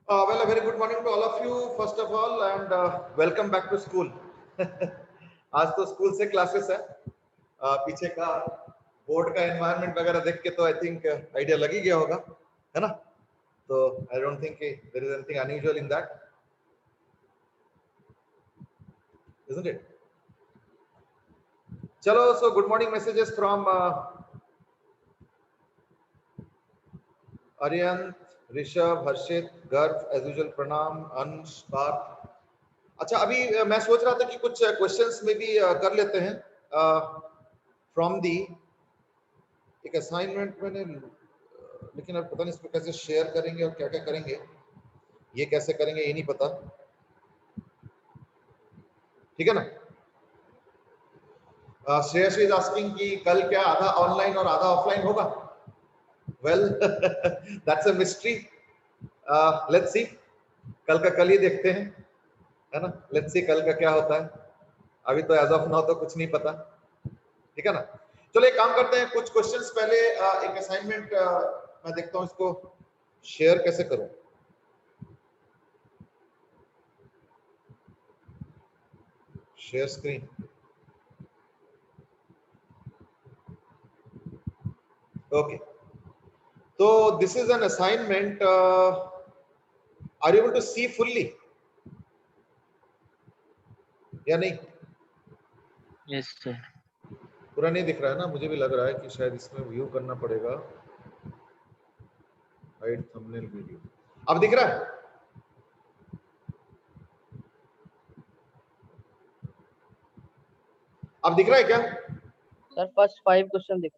Well, a very good morning to all of you, first of all, and welcome back to school. आज तो school से classes है। पीछे का board का एनवायरनमेंट वगैरह देख के तो आई थिंक आइडिया लग ही गया होगा, है ना? तो I don't think there is anything unusual in that, isn't it? चलो, so good morning messages from Aryan, Rishabh, Harshit, Garv, as usual प्रणाम, अंश, पार्थ। अच्छा, अभी मैं सोच रहा था कि कुछ क्वेश्चंस में भी कर लेते हैं फ्रॉम दी एक असाइनमेंट मैंने, लेकिन अब पता नहीं इसको कैसे शेयर करेंगे और क्या क्या करेंगे, ये कैसे करेंगे ये नहीं पता। ठीक है ना? श्रेयस इज आस्किंग कि कल क्या आधा ऑनलाइन और आधा ऑफलाइन होगा। Well that's a mystery, let's see, कल का कल ही देखते हैं, है ना? लेट्स सी कल का क्या होता है। अभी तो एज ऑफ नाउ तो कुछ नहीं पता, ठीक है ना? चलो एक काम करते हैं, कुछ क्वेश्चंस पहले एक असाइनमेंट मैं देखता हूं इसको शेयर कैसे करूं। Share screen, okay. तो this is an assignment, are you able to see fully या नहीं? Yes sir. पूरा नहीं दिख रहा है ना? मुझे भी लग रहा है कि शायद इसमें व्यू करना पड़ेगा, हाइड थंबनेल वीडियो। अब दिख रहा है? अब दिख रहा है क्या सर? फर्स्ट 5 क्वेश्चन दिख।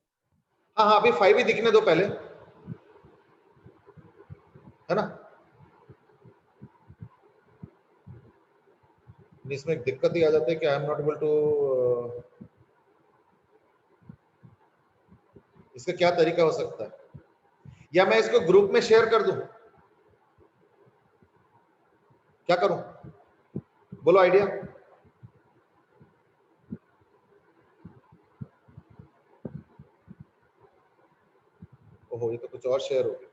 हाँ हाँ, अभी 5 ही दिखने दो पहले, है ना? इसमें एक दिक्कत ही आ जाती है कि I am not able to, इसका क्या तरीका हो सकता है? या मैं इसको ग्रुप में शेयर कर दूं? क्या करूं? बोलो आइडिया। ओहो, ये तो कुछ और शेयर हो गया।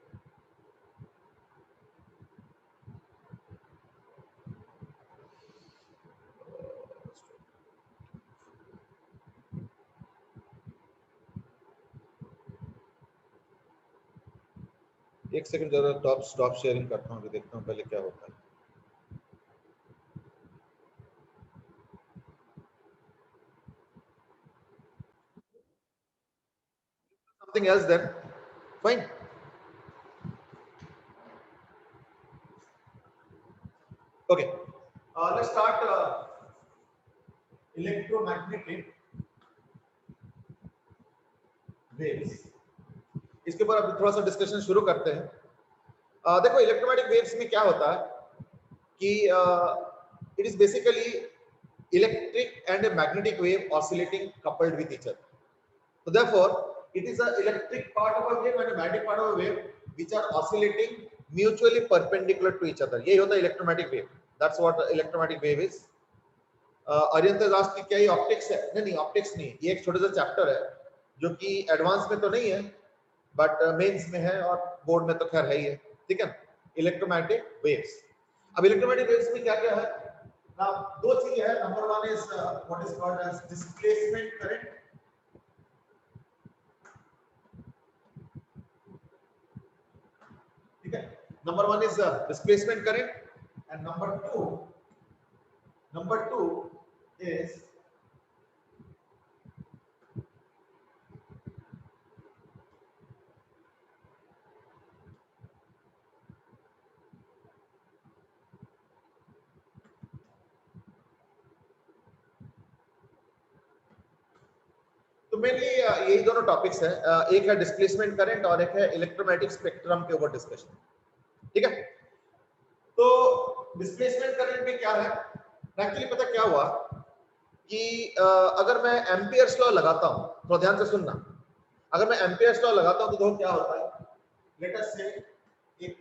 एक सेकंड जरा टॉप स्टॉप शेयरिंग करता हूँ, देखता हूँ पहले क्या होता है। Something else then, fine. Okay, let's start electromagnetic waves। इसके ऊपर अब थोड़ा सा डिस्कशन शुरू करते हैं। देखो, इलेक्ट्रोमैग्नेटिक वेव्स में क्या होता है कि it is basically electric and a magnetic wave oscillating coupled with each other. So therefore, it is an electric part of a wave and a magnetic part of a wave which are oscillating mutually perpendicular to each other. यही होता है electromagnetic wave. That's what electromagnetic wave is. अरियंत की क्या ये optics है? नहीं, optics नहीं, ये एक छोटा सा चैप्टर है जो कि एडवांस में तो नहीं है बट मेंस में है और बोर्ड में तो खैर है ही है, ठीक है? Electromagnetic waves. अब इलेक्ट्रोमैग्नेटिक वेव्स में क्या क्या है ना? दो चीजें है। Number one is what is called as displacement current. ठीक है? Number one is displacement current and number two is तो मेनली यही दोनों टॉपिक्स है। एक है डिस्प्लेसमेंट करंट और एक है इलेक्ट्रोमैग्नेटिक स्पेक्ट्रम के ऊपर डिस्कशन, ठीक है? तो डिस्प्लेसमेंट करंट में क्या है, एक्चुअली पता क्या हुआ कि अगर मैं एम्पियर्स लॉ लगाता हूं, तो ध्यान से सुनना, अगर मैं एम्पियर्स लॉ लगाता हूं तो देखो क्या होता है। लेट अस से एक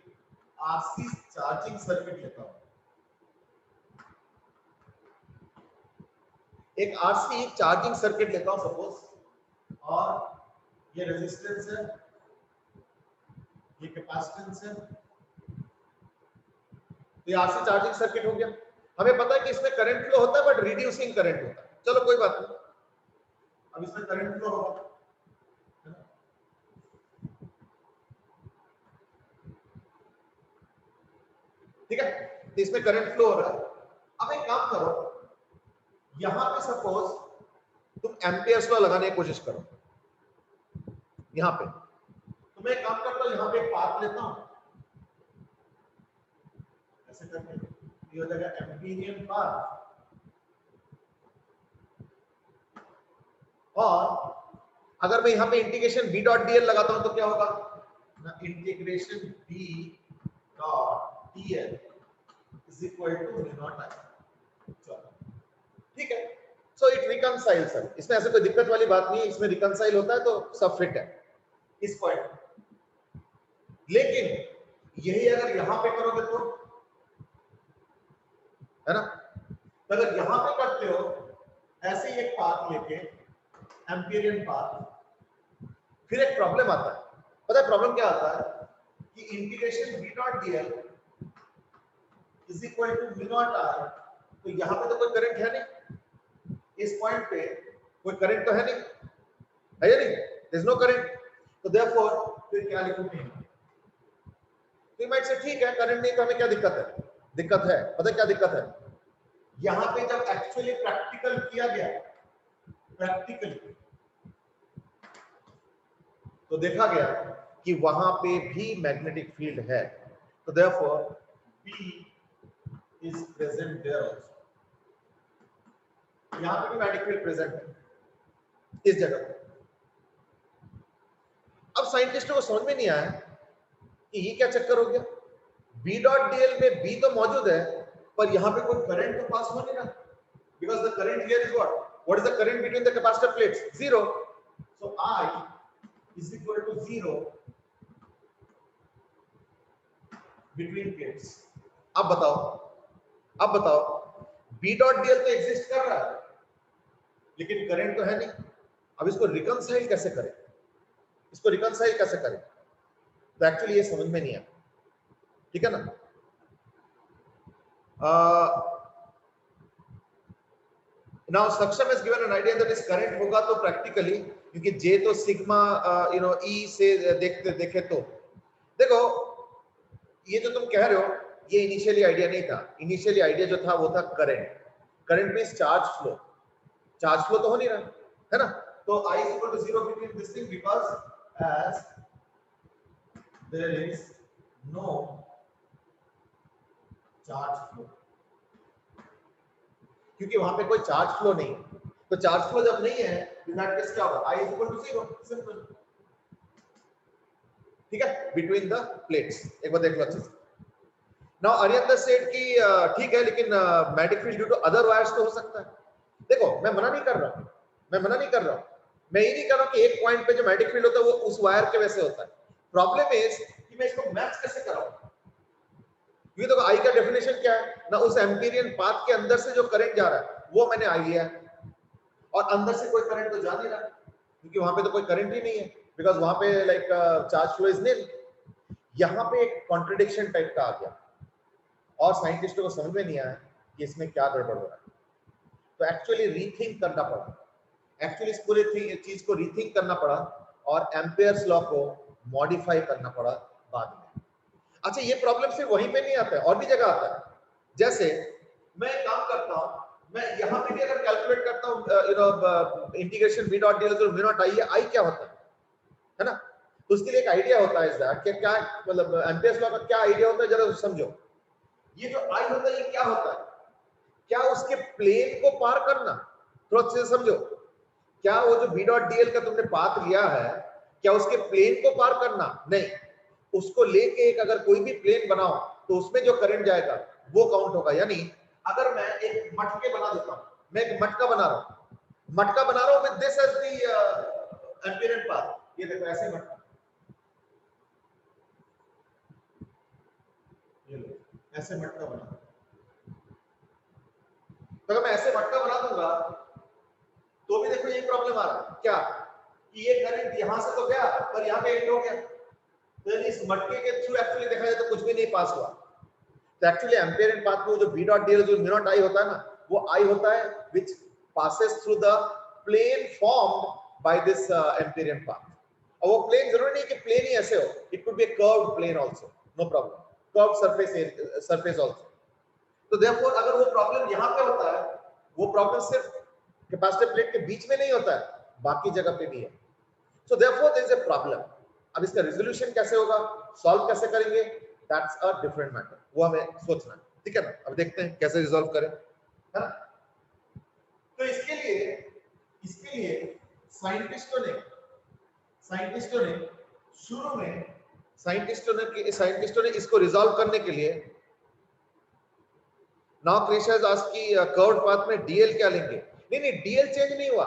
आरसी चार्जिंग सर्किट लेता हूं, एक आरसी चार्जिंग सर्किट लेता हूं सपोज, और ये रेजिस्टेंस है, ये कैपेसिटेंस है, तो ये RC चार्जिंग सर्किट हो गया। हमें पता है कि इसमें करंट फ्लो होता है बट रिड्यूसिंग करंट होता है। चलो कोई बात नहीं, अब इसमें करंट फ्लो होगा, ठीक है, तो इसमें करंट फ्लो हो रहा है। अब एक काम करो, यहां पे सपोज तुम एम्पियर्स लॉ लगाने की कोशिश करो, यहां पे तो मैं एक काम करता हूं, यहां पे एक पाथ लेता हूं ऐसे करके, ये हो जाएगा एम्पीरियन पाथ, और अगर मैं यहां पे इंटीग्रेशन b डॉट dl लगाता हूं तो क्या होगा ना, integration b dot dl is equal to mu naught I। ठीक है, सो इट रिकंसाइल सर, इसमें ऐसे कोई दिक्कत वाली बात नहीं है, इसमें रिकंसाइल होता है तो सब फिट है इस पॉइंट। लेकिन यही अगर यहां पे करोगे तो, है ना, तो अगर यहां पे करते हो ऐसे ही एक पाथ लेके एम्पीरियन पाथ, फिर एक प्रॉब्लम आता है। पता है प्रॉब्लम क्या आता है कि integration b dot dl is equal to mu naught I, तो यहां पे तो कोई करंट है नहीं, इस पॉइंट पे कोई करंट तो है नहीं, है या नहीं, देयर इज नो करंट, तो देयरफॉर फिर क्या लिखूंगा, तो मैं से ठीक है करंट नहीं तो हमें क्या दिक्कत है, दिक्कत है, पता है क्या दिक्कत है, यहां पे जब एक्चुअली प्रैक्टिकल किया गया, प्रैक्टिकली तो देखा गया कि वहां पे भी मैग्नेटिक फील्ड है, तो therefore B is present there also, यहां पे भी मैग्नेटिक फील्ड प्रेजेंट है इस जगह पे। अब साइंटिस्टों को समझ में नहीं आया कि ये क्या चक्कर हो गया, B डॉट dl में B तो मौजूद है पर यहां पे कोई करंट तो पास हो नहीं रहा, because the current here is what is the current between the capacitor plates, 0, so I is equal to 0 between plates। अब बताओ B डॉट dl तो एग्जिस्ट कर रहा है लेकिन करंट तो है नहीं, अब इसको रिकंसाइल कैसे करें, इसको रिकंसाइल कैसे करें, तो एक्चुअली ये समझ में नहीं आया, ठीक है ना। नाउ सक्षम has given an idea that is current होगा तो प्रैक्टिकली, क्योंकि J तो सिग्मा E से देखे तो देखो ये जो तुम कह रहे हो ये इनिशियली आइडिया नहीं था, इनिशियली आइडिया जो था वो था current, current means charge flow, charge flow तो हो नहीं रहा है ना, तो I is equal to 0 between this thing because as there is no charge flow, क्योंकि वहां पे कोई चार्ज फ्लो नहीं है, तो चार्ज फ्लो जब नहीं है इन दैट केस क्या होगा, I is equal to 0, simple, ठीक है, बिटवीन द प्लेट्स। एक बार देख लो अच्छे से। नाउ अरिहंत सेड कि ठीक है लेकिन magnetic field due to other wires तो हो सकता है, देखो मैं मना नहीं कर रहा, मैं ये नहीं कर रहा कि एक पॉइंट पे जो मैग्नेटिक फील्ड होता है वो उस वायर के वैसे होता है, प्रॉब्लम इज कि मैं इसको मैच कैसे कराऊं, ये तो आई का डेफिनेशन क्या है ना, उस एम्पीरियन पाथ के अंदर से जो करंट जा रहा है वो मैंने आई लिया है, और अंदर से कोई करंट तो जा नहीं रहा क्योंकि वहां पे तो कोई करंट ही नहीं है, बिकॉज वहां पे लाइक चार्ज फ्लो इज नील। यहां पे एक कॉन्ट्रडिक्शन टाइप का आ गया और साइंटिस्टों को समझ में नहीं आया कि इसमें क्या गड़बड़ हो रहा है, तो एक्चुअली रीथिंक करना पड़ा, एक्चुअली इस पूरी चीज को रीथिंक करना पड़ा और एम्पियर्स लॉ को मॉडिफाई करना पड़ा बाद में। अच्छा ये प्रॉब्लम सिर्फ वहीं पे नहीं आता है, और भी जगह आता है, जैसे मैं काम करता हूं, मैं यहां पे भी अगर कैलकुलेट करता हूं integration b dot dl v not I, I क्या होता है ना, तो उसके लिए एक आइडिया होता है इसका कि क्या मतलब एम्पियर्स लॉ का क्या आइडिया होता है, जरा समझो। ये जो I होता है ये क्या होता है, क्या उसके प्लेन को पार करना, थोड़ा अच्छे से समझो, क्या वो जो b डॉट dl का तुमने पाथ लिया है क्या उसके प्लेन को पार करना, नहीं, उसको लेके एक अगर कोई भी प्लेन बनाओ तो उसमें जो करंट जाएगा वो काउंट होगा। यानी अगर मैं एक मटके बना देता हूं, मैं एक मटका बना रहा हूं with this as the Amperian path, ये देखो ऐसे मटका, ये लो ऐसे मटका बना, तो अगर मैं ऐसे मटका बना दूंगा तो भी देखो ये प्रॉब्लम आ रहा है क्या कि ये करंट यहां से तो गया पर यहां पे एंड हो गया, तो इस मटके के थ्रू एक्चुअली देखा जाए तो कुछ भी नहीं पास हुआ, तो एक्चुअली एम्पियरियन पाथ में जो बी डॉट डी एल जो म्यू नॉट आई होता है ना, वो आई होता है which passes through the plane formed by this Amperian path. और वो प्लेन जरूरी नहीं कि प्लेन ही ऐसे हो, it could be a curved plane also, no problem, curved surface also. तो देयरफॉर अगर वो प्रॉब्लम यहां पे होता है, वो प्रॉब्लम सिर्फ कैपेसिटर प्लेट के बीच में नहीं होता है, बाकी जगह पे भी है। So therefore there is a problem. अब इसका रिजोल्यूशन कैसे होगा, सॉल्व कैसे करेंगे, दैट्स अ डिफरेंट मैटर, वो हमें सोचना है, ठीक है ना। अब देखते हैं कैसे रिजॉल्व करें, है ना। तो इसके लिए साइंटिस्टों ने शुरू में साइंटिस्टों ने इसको रिजॉल्व करने के लिए, नाउ क्रिशा इज आस्क्ड कि कर्व्ड पाथ में डीएल क्या लेंगे। नहीं डीएल चेंज नहीं हुआ,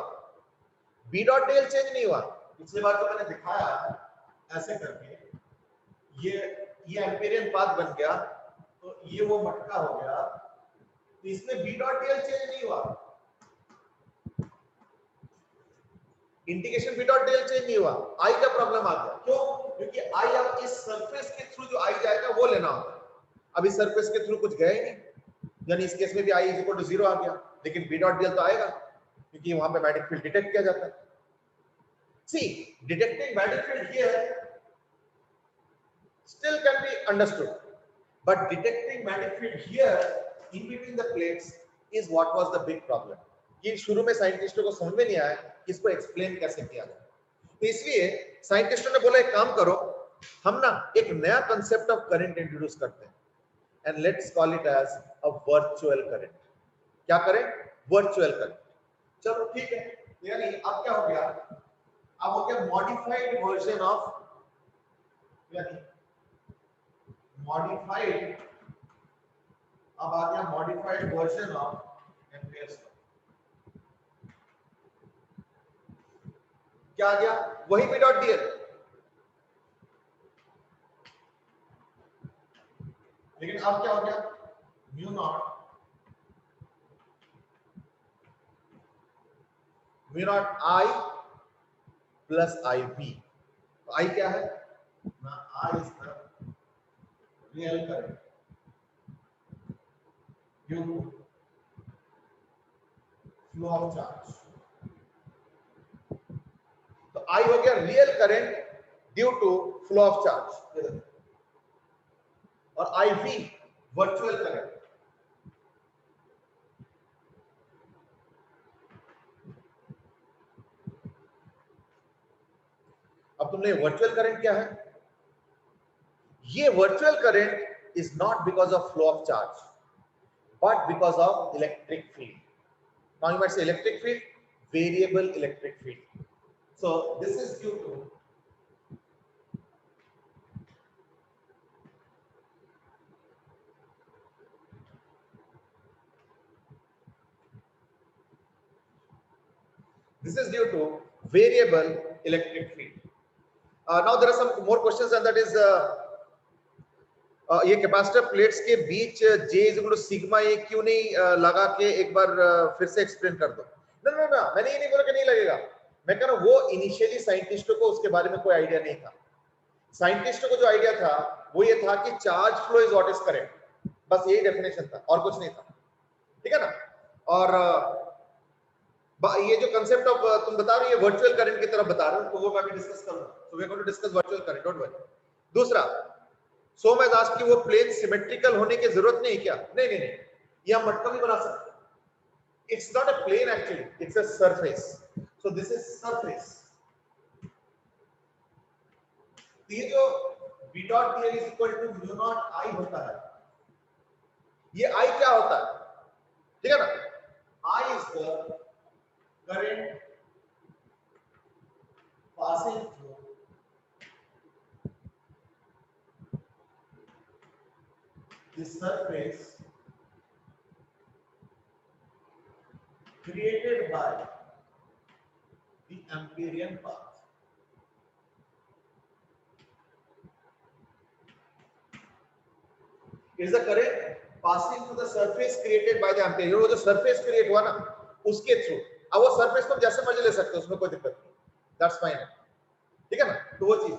बी डॉट डीएल चेंज नहीं हुआ। पिछली बार जो मैंने दिखाया ऐसे करके, ये एम्पियरियन पाथ बन गया, तो ये वो मटका हो गया, तो इसमें बी डॉट डीएल चेंज नहीं हुआ, integration B dot DL change नहीं हुआ। आई का प्रॉब्लम आ गया, क्यों? क्योंकि आई अब इस सरफेस के थ्रू जो आई जाएगा वो लेना होता है, अब इस सरफेस के थ्रू कुछ गया ही नहीं, यानी इस केस में भी आई इज इक्वल टू 0 आ गया, लेकिन बी डॉट डीएल तो आएगा क्योंकि वहां पे मैग्नेटिक फील्ड डिटेक्ट किया जाता है। See detecting magnetic field here still can be understood, but detecting magnetic field here in between the plates is what was the big problem। ये शुरू में साइंटिस्टों को समझ में नहीं आया कि इसको एक्सप्लेन कैसे किया जाए, तो इसलिए साइंटिस्टों ने बोला एक काम करो, हम ना एक नया कंसेप्ट ऑफ करंट इंट्रोड्यूस करते हैं, and let's call it as a virtual current. क्या करें? Virtual current. चलो ठीक है, यानी अब क्या हो गया, अब हो गया मॉडिफाइड वर्जन ऑफ, यानी मॉडिफाइड, अब आ गया modified version of Ampere's law. क्या आ गया? वही बी डॉट डीएल, लेकिन अब क्या हो गया, mu not I plus I B. तो आई क्या है ना, I is the real current due to flow of charge. तो आई हो गया real current due to flow of charge, और आई वी वर्चुअल करंट। अब तुमने वर्चुअल करंट क्या है, ये virtual current is not because of flow of charge but because of electric field. Now you might say electric field, variable electric field. So this is due to variable electric field. Now there are some more questions, and that is ये capacitor plates के बीच J equal to sigma ये क्यों नहीं लगा के एक बार फिर से एक्सप्लेन कर दो। ना मैंने ये नहीं बोला कि नहीं लगेगा, मैं कह रहा हूं वो इनिशियली साइंटिस्टों को उसके बारे में कोई आइडिया नहीं था। साइंटिस्टों को जो आइडिया था वो ये था कि charge flow is what is current, बस यही डेफिनेशन था और कुछ नहीं था, ठीक है ना। और ये जो कंसेप्ट ऑफ तुम बता रहे हो ये वर्चुअल करंट की तरफ बता रहे हो, तो वो मैं भी डिस्कस करूंगा, so we are going to discuss virtual current, don't worry. दूसरा, सो मैं आस्क कि वो प्लेन सिमेट्रिकल होने की जरूरत नहीं क्या? नहीं, ये हम मटका भी बना सकते हैं। It's not a plane actually, it's a surface, so this is surface. ये जो b dot dl is equal to mu not I होता है, ये आई क्या होता है, ठीक है ना। I is the current passing through the surface created by the Amperian path. Is the current passing through the surface created by the Amperian? वो जो surface create हुआ ना उसके थ्रू, अब वो surface तुम जैसे मर्जी ले सकते हो, उसमें कोई दिक्कत नहीं, that's fine, ठीक है ना। तो वो चीज,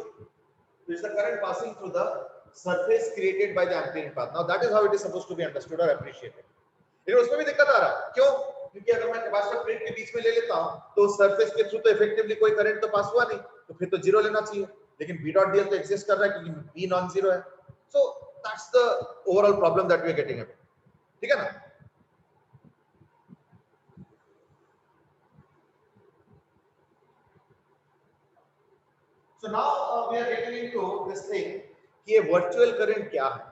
is the current passing through the surface created by the ampering path. Now that is how it is supposed to be understood or appreciated. लेकिन उसमें भी दिक्कत आ रहा है, क्यों? क्योंकि अगर मैं कैपेसिटर प्लेट के बीच में ले लेता हूं तो सरफेस के थ्रू तो इफेक्टिवली कोई करंट तो पास हुआ नहीं, तो फिर तो जीरो लेना चाहिए, लेकिन बी डॉट डीएल तो एग्जिस्ट कर रहा है क्योंकि बी नॉन जीरो है. So that's the overall problem that we are getting. ठीक है ना? So now we are getting into this thing कि ये वर्चुअल करंट क्या है.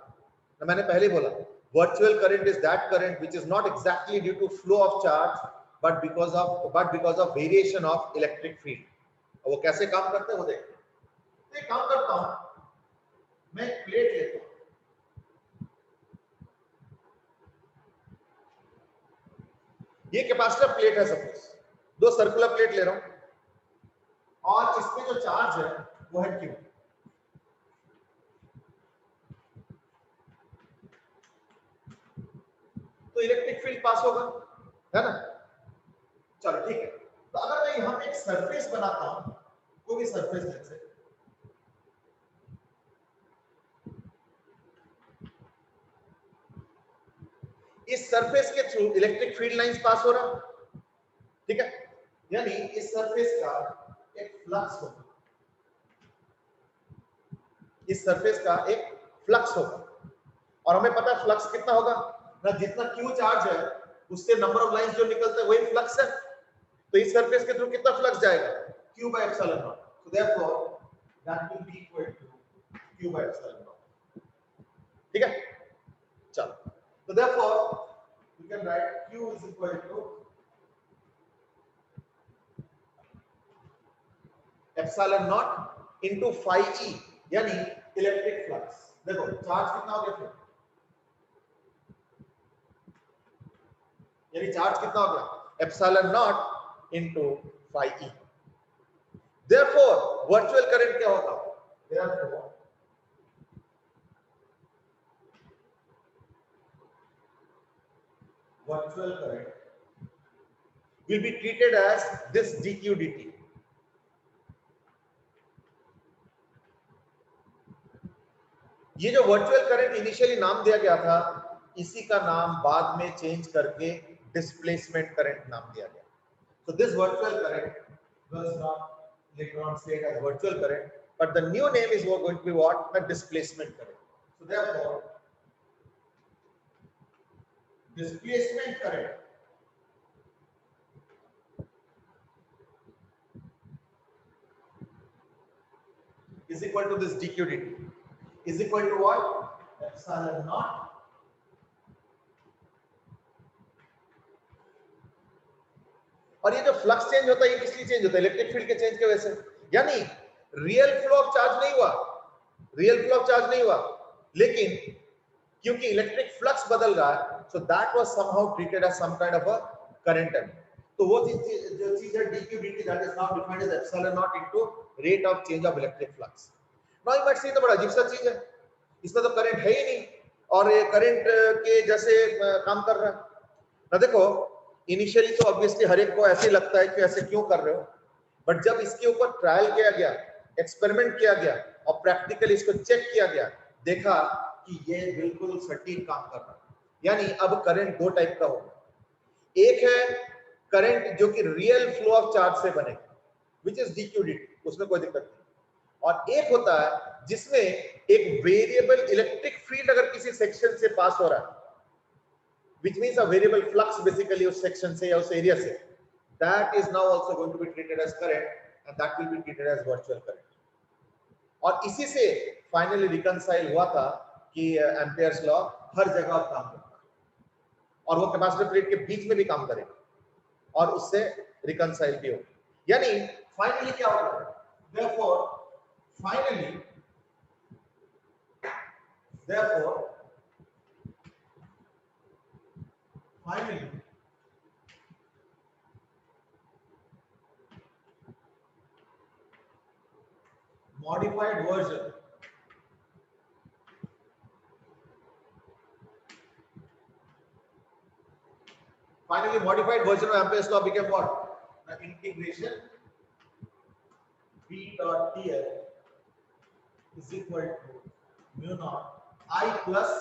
तो मैंने पहले बोला virtual current is that current which is not exactly due to flow of charge but because of variation of electric field. और वो कैसे काम करते हैं वो देखते हैं. तो एक काम करता हूं, मैं एक प्लेट लेता हूं, ये कैपेसिटर प्लेट है, सपोज दो सर्कुलर प्लेट ले रहा हूं और इसमें जो चार्ज है वो है क्यू. तो इलेक्ट्रिक फील्ड पास होगा, है ना? चलो ठीक है. तो अगर मैं यहां पे एक सरफेस बनाता हूं, कोई भी सरफेस जैसे इस सरफेस के through electric field lines pass हो रहा, ठीक है? यानी इस सरफेस का एक फ्लक्स होगा, इस सरफेस का एक फ्लक्स होगा. और हमें पता है फ्लक्स कितना होगा ना, जितना क्यू चार्ज है उससे नंबर ऑफ लाइंस जो निकलते हैं वही फ्लक्स है. तो इस सरफेस के थ्रू कितना फ्लक्स जाएगा? q by epsilon naught. So therefore that will be equal to q by epsilon naught. ठीक है? चलो, तो therefore we can write q is equal to epsilon naught into phi e, यानी electric flux. देखो charge कितना हो गया फिर, यानी चार्ज कितना हो गया? epsilon naught into phi e. Therefore virtual current क्या होगा? Therefore virtual current will be treated as this dq dt. ये जो वर्चुअल करंट इनिशियली नाम दिया गया था, इसी का नाम बाद में चेंज करके डिस्प्लेसमेंट करंट नाम दिया गया. So this virtual current was not later on said as virtual current, but the new name is going to be what? The displacement current. So therefore, displacement current is equal to this dq dt is equal to what? Epsilon naught और ये जो flux change होता है ये किस लिए change होता है? इलेक्ट्रिक फील्ड के चेंज की वजह से. यानी रियल फ्लो ऑफ चार्ज नहीं हुआ, रियल फ्लो ऑफ चार्ज नहीं हुआ, लेकिन क्योंकि इलेक्ट्रिक फ्लक्स बदल रहा है, so that was somehow treated as some kind of a current. तो वो जो चीज है dq dt that is now defined as epsilon naught into rate of change of electric flux. Now you might see, तो बड़ा अजीब सा चीज है, इसमें तो करंट है ही नहीं और ये करंट के जैसे काम कर रहा है ना. देखो इनिशियली तो ऑब्वियसली हर एक को ऐसे लगता है कि ऐसे क्यों कर रहे हो, बट जब इसके ऊपर ट्रायल किया गया, एक्सपेरिमेंट किया गया और प्रैक्टिकली इसको चेक किया गया, देखा कि ये बिल्कुल सटीक काम कर रहा है. यानी अब करंट दो टाइप का होगा. एक है करंट जो कि रियल फ्लो ऑफ चार्ज से बनेगा, विच इज dq dt, उसमें कोई दिक्कत नहीं. और एक होता है जिसमें एक वेरिएबल इलेक्ट्रिक फील्ड अगर किसी सेक्शन से पास हो रहा है, which means a variable flux basically उस section से या उस area से, that is now also going to be treated as current and that will be treated as virtual current. और इसी से finally reconcile हुआ था कि एम्पियर्स लॉ हर जगह काम करता है और वो कैपेसिटर प्लेट के बीच में भी काम करेगा और उससे reconcile भी होगा. यानी finally क्या होगा? Therefore finally modified version of Ampere's law became what? The integration B dot dl is equal to mu naught I plus,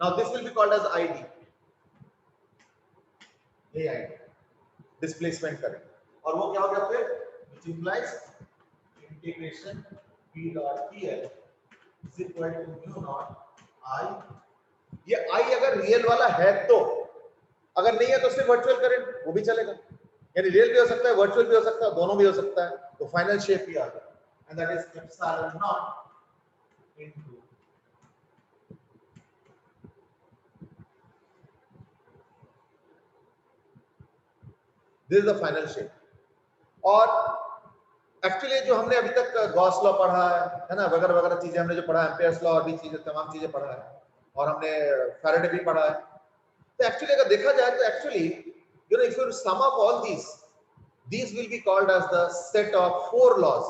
now this will be called as ID, AID, displacement current. और वो क्या हो गया फिर, which implies integration P dot PL is equal to mu naught I. ये I अगर real वाला है तो, अगर नहीं है तो सिर्फ वर्चुअल करंट, वो भी चलेगा, यानी रियल भी हो सकता है, वर्चुअल भी हो सकता है, दोनों भी हो सकता है, तो फाइनल शेप ही आ गया, and that is epsilon naught into this is the final shape. और एक्चुअली जो हमने अभी तक गॉस लॉ पढ़ा है ना, वगैरह वगैरह चीजें हमने जो पढ़ा है, एम्पियर्स लॉ और भी चीजें, तमाम चीजें पढ़ा है, और हमने फैराडे भी पढ़ा है. तो एक्चुअली अगर देखा जाए तो actually you know, if you sum up all these will be called as the set of 4 laws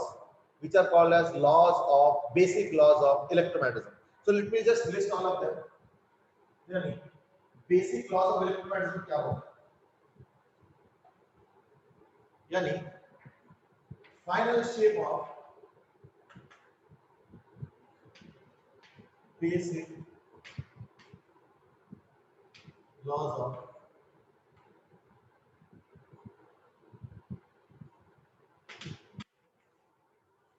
which are called as laws of basic laws of electromagnetism. So let me just list all of them. यानी basic laws of electromagnetism क्या होगा, यानी final shape of basic laws of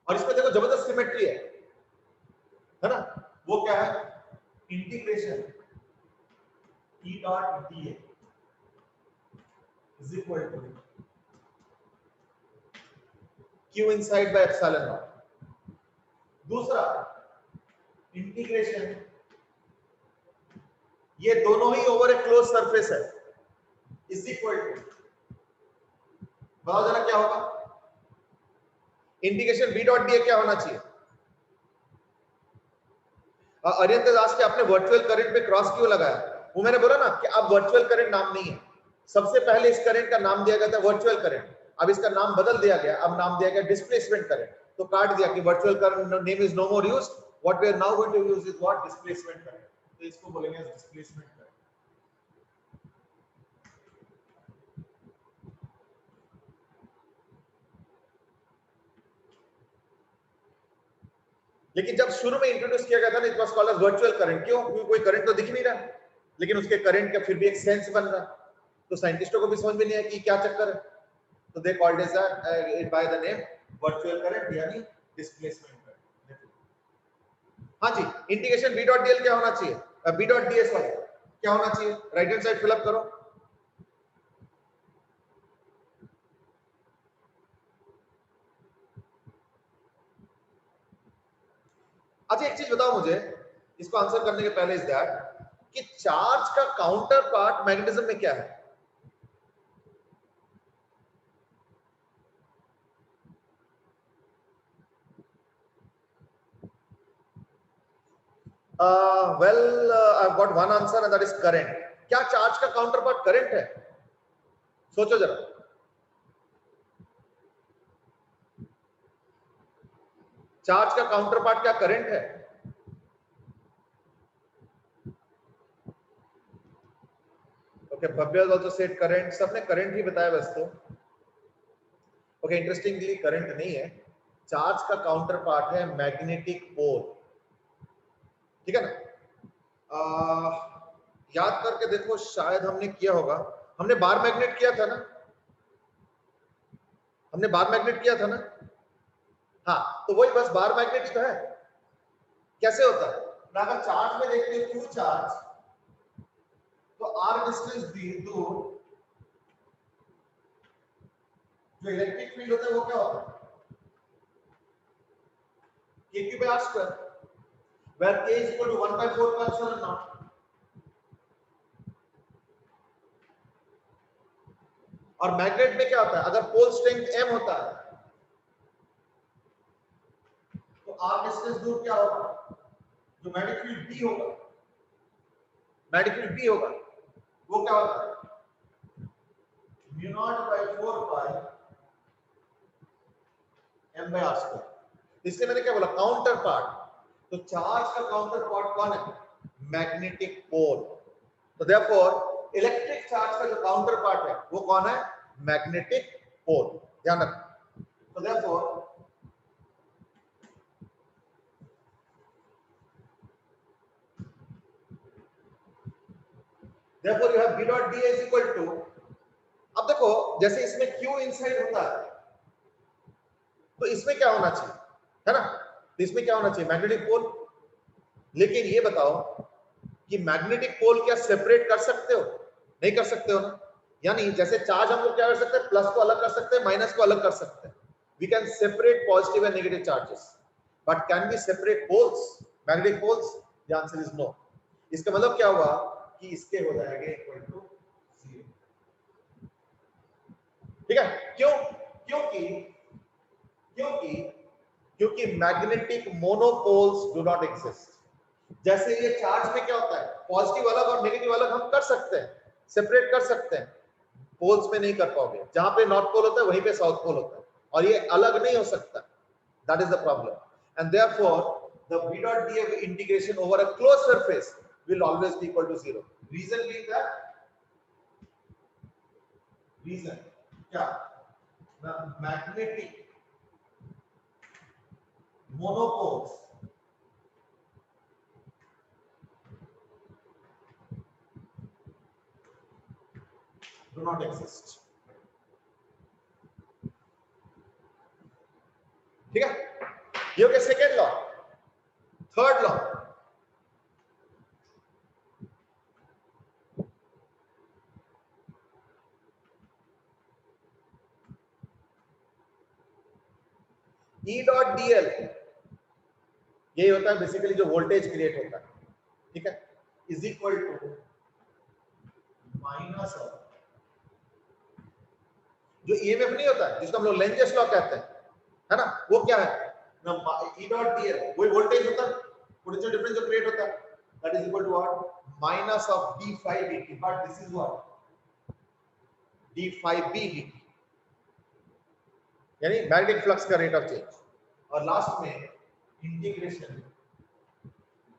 और इसमें देखो जबरदस्त symmetry है ना, वो क्या है, integration E dot dA is equal to Q inside by epsilon naught. दूसरा इंटीग्रेशन, ये दोनों ही ओवर ए क्लोज सरफेस है, इज इक्वल टू, बताओ जरा क्या होगा, इंटीग्रेशन B डॉट dA क्या होना चाहिए. अरियंत दास के आपने वर्चुअल करंट पे क्रॉस क्यों लगाया, वो मैंने बोला ना कि अब वर्चुअल करंट नाम नहीं है, सबसे पहले इस करंट का नाम दिया गया था वर्चुअल करंट, अब इसका नाम बदल दिया गया, अब नाम दिया गया डिस्प्लेसमेंट करंट. तो काट दिया कि virtual current name is no more used, what we are now going to use is what, displacement current. तो इसको बोलेंगे डिस्प्लेसमेंट करंट. लेकिन जब शुरू में इंट्रोड्यूस किया गया था ना, it was called as virtual current. क्यों, क्योंकि कोई करंट तो दिख नहीं रहा, लेकिन उसके करंट का फिर भी एक सेंस बन रहा, तो साइंटिस्टों को भी समझ में नहीं आया कि क्या चक्कर है, तो they called it by the name virtual current यानी डिस्प्लेसमेंट करंट. हाँ जी, इंटीग्रेशन B डॉट dl क्या होना चाहिए, B डॉट ds क्या होना चाहिए, right hand side fill up करो. अच्छा एक चीज बताओ मुझे, इसको आंसर करने के पहले, इज दैट कि चार्ज का काउंटर पार्ट मैग्नेटिज्म में क्या है. Well, I've got one answer and that is current. क्या चार्ज का काउंटर पार्ट करंट है, सोचो जरा. चार्ज का काउंटर पार्ट क्या करंट है. ओके, भव्य also said current, सबने करंट ही बताया बस. तो ओके, इंटरेस्टिंगली करंट नहीं है, चार्ज का काउंटर पार्ट है मैग्नेटिक पोल. ठीक है ना, याद करके देखो, शायद हमने किया होगा, हमने बार मैग्नेट किया था ना, हमने बार मैग्नेट किया था ना. हाँ, तो वही बस बार मैग्नेट ही तो है. कैसे होता है ना, अगर चार्ज में देखते हो क्यू चार्ज, तो r डिस्टेंस दूर जो इलेक्ट्रिक फील्ड होता है वो क्या होता है, kq by r square, where k is equal to 1 by 4 pi epsilon naught. और मैग्नेट में क्या होता है, अगर पोल स्ट्रेंथ m होता है तो r डिस्टेंस दूर क्या होगा, जो मैग्नेटिक फील्ड b होगा, मैग्नेटिक फील्ड b होगा, वो क्या होता है, mu naught by 4 pi m by r square. इसलिए मैंने क्या बोला, काउंटर पार्ट. तो चार्ज का काउंटर पार्ट कौन है, मैग्नेटिक पोल. तो देयरफॉर इलेक्ट्रिक चार्ज का जो काउंटर पार्ट है वो कौन है, मैग्नेटिक पोल. ध्यान रखना. तो therefore therefore you have B dot dA is equal to, अब देखो जैसे इसमें Q इनसाइड होता है तो इसमें क्या होना चाहिए, है ना, तो इसमें क्या होना चाहिए, मैग्नेटिक पोल। लेकिन ये बताओ कि मैग्नेटिक पोल क्या सेपरेट कर सकते हो, नहीं कर सकते हो ना। यानी जैसे चार्ज हम लोग क्या कर सकते हैं, प्लस को अलग कर सकते हैं, माइनस को अलग कर सकते हैं। We can separate positive and negative charges, but can we separate poles, magnetic poles? The answer is no. इसका मतलब क्या हुआ कि इसके हो जाएंगे इक्वल टू 0। ठीक है, क्यों? क्योंकि क्योंकि क्योंकि magnetic monopoles do not exist. जैसे ये चार्ज में क्या होता है, पॉजिटिव अलग और नेगेटिव अलग हम कर सकते हैं, सेपरेट कर सकते हैं, पोल्स में नहीं कर पाओगे। जहां पे नॉर्थ पोल होता है वहीं पे साउथ पोल होता है, और ये अलग नहीं हो सकता। That is the problem. And therefore the v dot dA integration over a closed surface will always be equal to 0. Reason being that, reason क्या, the magnetic monopoles do not exist। ठीक है, ये हो गया second law. Third law, E dot dl, यही होता है basically जो वोल्टेज क्रिएट होता है, ठीक है, is equal to minus of जो ईएमएफ नहीं होता है जिसको हम लोग लेंजेस लॉ कहते हैं, है ना, वो क्या है ना, E dot dl वही वोल्टेज होता है, पोटेंशियल डिफरेंस जो क्रिएट होता है, that is equal to what, minus of d phi dt, but this is what, d phi b dt, यानी मैग्नेटिक फ्लक्स का रेट ऑफ चेंज। और लास्ट में integration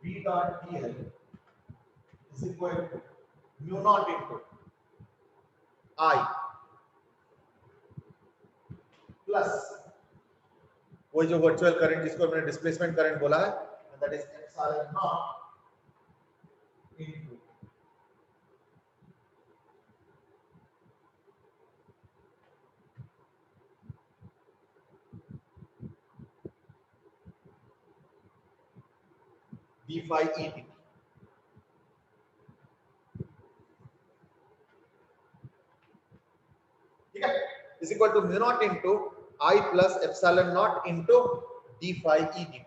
v dot dl is equal to mu naught into I plus वही जो virtual current जिसको मैंने displacement current बोला है, that is epsilon naught into d phi e dt। ठीक है, is equal to mu not into I plus epsilon naught into d phi e dt।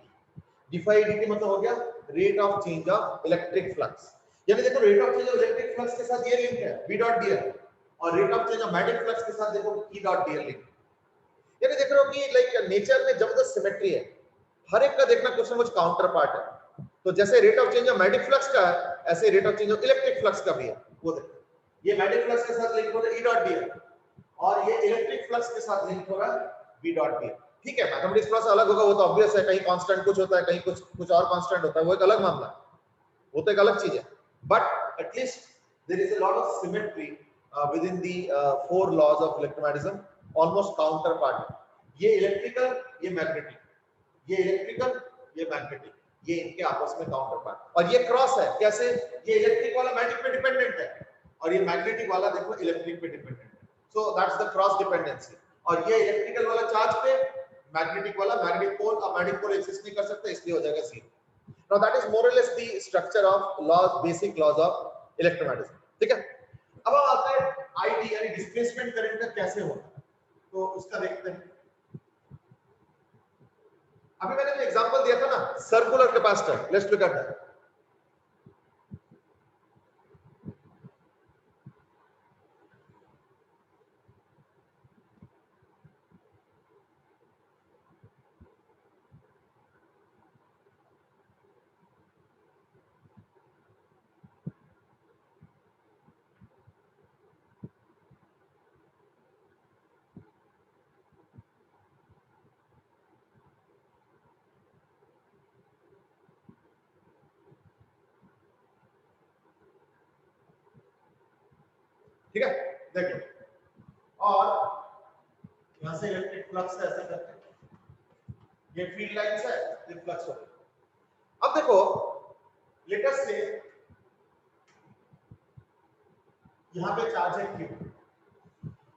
d phi e dt मतलब हो गया rate of change of electric flux. यानी देखो rate of change of electric flux के साथ ये link है v dot dl, और rate of change of magnetic flux के साथ देखो e डॉट dl लिंक। यानी देख रहे हो कि लाइक नेचर में जबरदस्त सिमेट्री है, हर एक का देखना कुछ ना कुछ काउंटर पार्ट है। तो जैसे rate of change of magnetic flux का है, ऐसे rate of change of electric flux का भी है। वो देखो ये मैग्नेटिक फ्लक्स के साथ लिंक हो रहा है e डॉट dl, और ये इलेक्ट्रिक फ्लक्स के साथ लिंक हो रहा है v डॉट dl। ठीक है, मैथमेटिक्स थोड़ा सा अलग होगा, वो तो ऑब्वियस है, कहीं कांस्टेंट कुछ होता है, कहीं कुछ और कांस्टेंट होता है, वो एक अलग मामला है, वो तो एक अलग चीज है। But at least there is a lot of symmetry within the four laws of electromagnetism, almost counterpart. ये इलेक्ट्रिकल, ये मैग्नेटिक, ये इलेक्ट्रिकल, ये मैग्नेटिक, ये इनके आपस में काउंटर पार्ट। और ये क्रॉस है, कैसे, ये इलेक्ट्रिक वाला मैग्नेटिक पे डिपेंडेंट है, और ये मैग्नेटिक वाला देखो इलेक्ट्रिक पे डिपेंडेंट है। So that's the cross dependency. और ये इलेक्ट्रिकल वाला चार्ज पे, मैग्नेटिक वाला मैग्नेटिक पोल, और मैग्नेटिक पोल एक्सिस्ट नहीं कर सकते, इसलिए हो जाएगा 0। नाउ दैट इज मोर और less the structure of laws, basic laws of electromagnetism. ठीक है, अब हम आते हैं आईडी यानी डिस्प्लेसमेंट करंट का कैसे होता है, तो उसका देखते हैं। अभी मैंने जो एग्जांपल दिया था ना, circular capacitor, let's look at that. ठीक है, देखिए, और यहां से इलेक्ट्रिक फ्लक्स ऐसे करते हैं, ये फील्ड लाइंस है, ये फ्लक्स हो गया। अब देखो, लेट अस से यहाँ पे चार्ज है q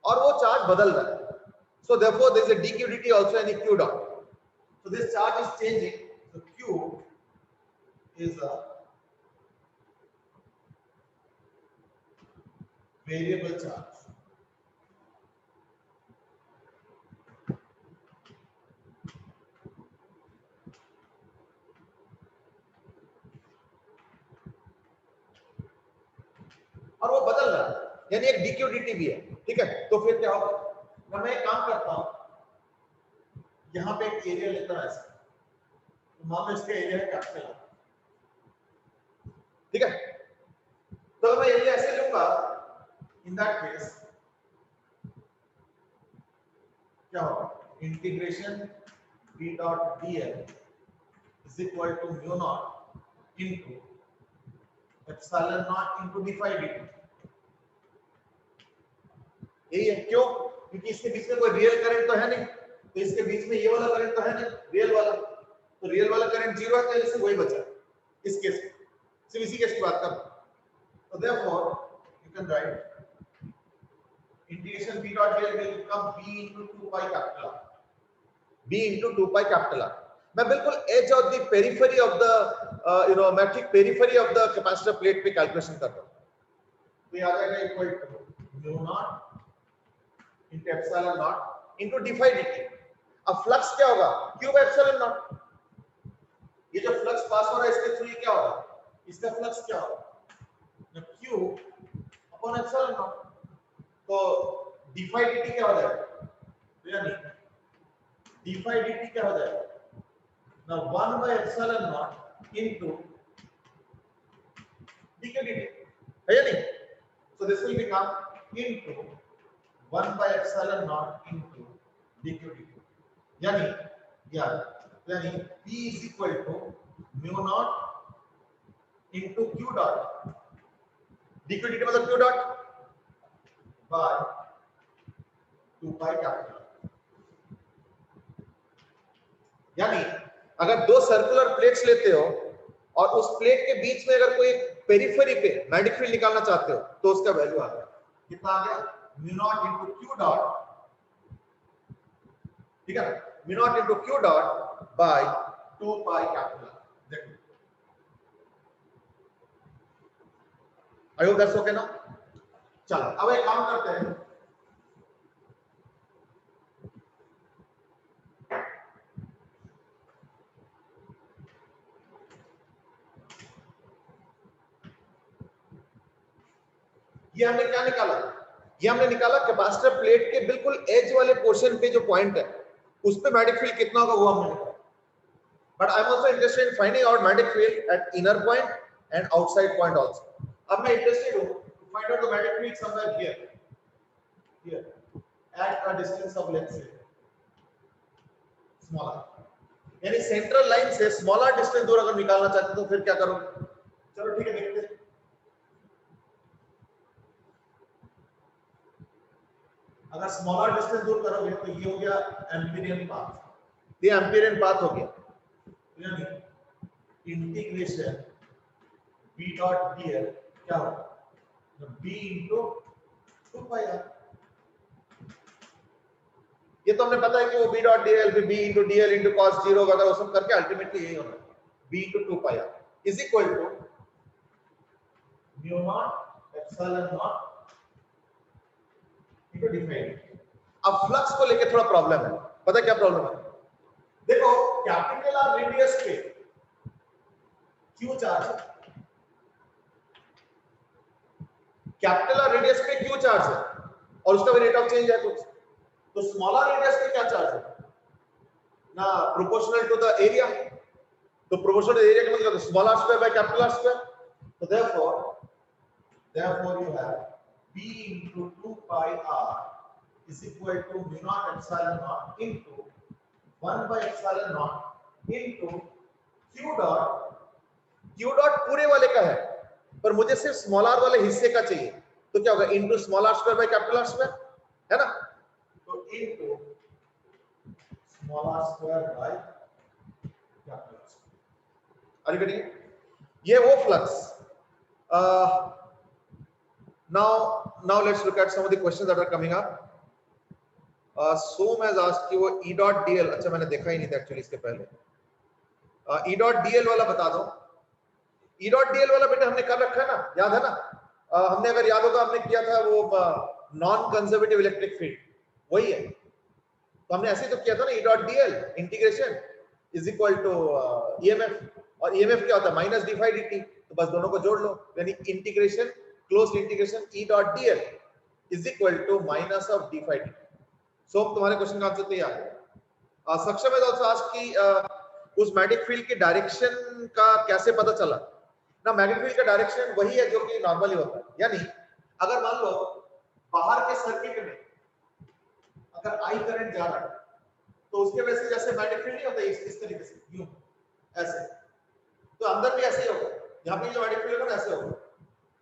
और वो चार्ज बदल रहा है, so therefore there is a dq dt also in q dot, so this charge is changing, so q is a variable charge. और वो बदल रहा है, यानी एक dq dt भी है, ठीक है। तो फिर क्या होगा, मैं एक काम करता हूं, यहां पे एक एरिया लेता हूं ऐसा, तो मान लो इसका एरिया है कैपिटल, ठीक है। तो मैं एरिया ऐसे लूंगा, इन दैट केस क्या होगा, integration b dot dl is equal to mu not into epsilon naught into d phi dt। यही है, क्यों, क्योंकि इसके बीच में कोई रियल करंट तो है नहीं, तो इसके बीच में ये वाला करंट तो है नहीं, रियल वाला, तो रियल वाला करंट जीरो है, तो इससे वही बचा इस केस में, सिर्फ इसी केस की बात कर। तो therefore you can write integration b dot dl will become b into 2 pi capital R, b into 2 pi capital R। मैं बिल्कुल edge of the periphery of the metric periphery of the capacitor plate पे calculation कर रहा हूं, तो ये आ जाएगा equal to mu not into epsilon naught into d phi dt। अब फ्लक्स क्या होगा, q by एप्सिलॉन नॉट, ये जो फ्लक्स पास हो रहा है इसके थ्रू ये क्या होगा, इसका फ्लक्स क्या होगा, q अपॉन एप्सिलॉन नॉट, तो d phi dt क्या हो जाएगा, तो यानी d phi dt क्या हो जाएगा ना 1 by epsilon naught into dq dt, है या नहीं। so this will become into 1 by epsilon naught into dq dt, यानी p is equal to mu naught into q dot, dq dt मतलब q dot by 2 pi capital। यानी अगर दो circular plates लेते हो और उस प्लेट के बीच में अगर कोई पेरिफेरी पे मैग्नेटिक फील्ड निकालना चाहते हो तो उसका वैल्यू आ गया, कितना आ गया, mu not into q dot, ठीक है, mu naught into q dot by 2 pi capital. देखो आई होप दैट्स ओके ना। चलो अब एक काम करते हैं, ये हमने क्या निकाला, ये हमने निकाला कैपेसिटर प्लेट के बिल्कुल एज वाले पोर्शन पे जो पॉइंट है उस पे मैग्नेटिक फील्ड कितना होगा वो हमने निकाला, but I am also interested in finding out magnetic field at inner point and outside point also. अब मैं इंटरेस्टेड हूं to find out the magnetic field somewhere here at a distance of let's say small r, यानी central line से smaller distance दूर अगर निकालना चाहते तो फिर क्या करोगे, चलो ठीक है देखते हैं। अगर स्मॉलर डिस्टेंस दूर करोगे तो ये हो गया एम्पीरियन पाथ, ये एम्पीरियन पाथ हो गया, यानी इंटीग्रेशन b डॉट dl क्या होगा, b into 2 pi r। ये तो हमें पता है कि वो b डॉट dl भी b into dl into cos 0 वगैरह वो सब करके अल्टीमेटली यही होना है, b into 2 pi r is equal to mu naught epsilon naught into d phi। अब फ्लक्स को लेके थोड़ा प्रॉब्लम है, पता क्या प्रॉब्लम है, देखो कैपिटल आर रेडियस पे क्यू चार्ज है, कैपिटल आर रेडियस पे क्यू चार्ज है और उसका भी रेट ऑफ चेंज है कुछ, तो स्मॉलर रेडियस पे क्या चार्ज है ना, प्रोपोर्शनल टू द एरिया, तो प्रोपोर्शनल टू एरिया का मतलब small r square by capital R square, तो therefore you have b into 2 pi r is equal to mu naught epsilon naught into 1 by epsilon naught into q dot पूरे वाले का है पर मुझे सिर्फ स्मॉल r वाले हिस्से का चाहिए, तो क्या होगा, into small r square by capital R square, है ना, तो into small r square by capital R square. Are you getting, ये वो flux. Now now let's look at some of the questions that are coming up. Som has asked कि वो E dot DL, अच्छा मैंने देखा ही नहीं था actually इसके पहले. E dot DL वाला बता दो. E dot DL वाला बेटा हमने कर रखा है ना, याद है ना? हमने अगर याद होगा हमने किया था वो नॉन कंजर्वेटिव इलेक्ट्रिक फील्ड, वही है. तो हमने ऐसे ही तो किया था ना, E dot DL integration is equal to EMF, और EMF क्या होता है माइनस d phi dt. तो बस दोनों को जोड़ लो, यानी integration closed integration E dot DL is equal to minus of d phi dt. So तुम्हारे क्वेश्चन का आंसर तैयार है. सक्षम है आल्सो आस्क कि उस मैग्नेटिक फील्ड की डायरेक्शन का कैसे पता चला ना. मैग्नेटिक फील्ड का डायरेक्शन वही है जो कि नॉर्मली होता है, यानी अगर मान लो बाहर के सर्किट में अगर I करंट जा रहा है तो उसके वजह से जैसे मैग्नेटिक फील्ड नहीं होता इस तरीके से यूं ऐसे, तो अंदर भी ऐसे ही होगा. यहाँ पे जो मैग्नेटिक फील्ड होगा ऐसे होगा,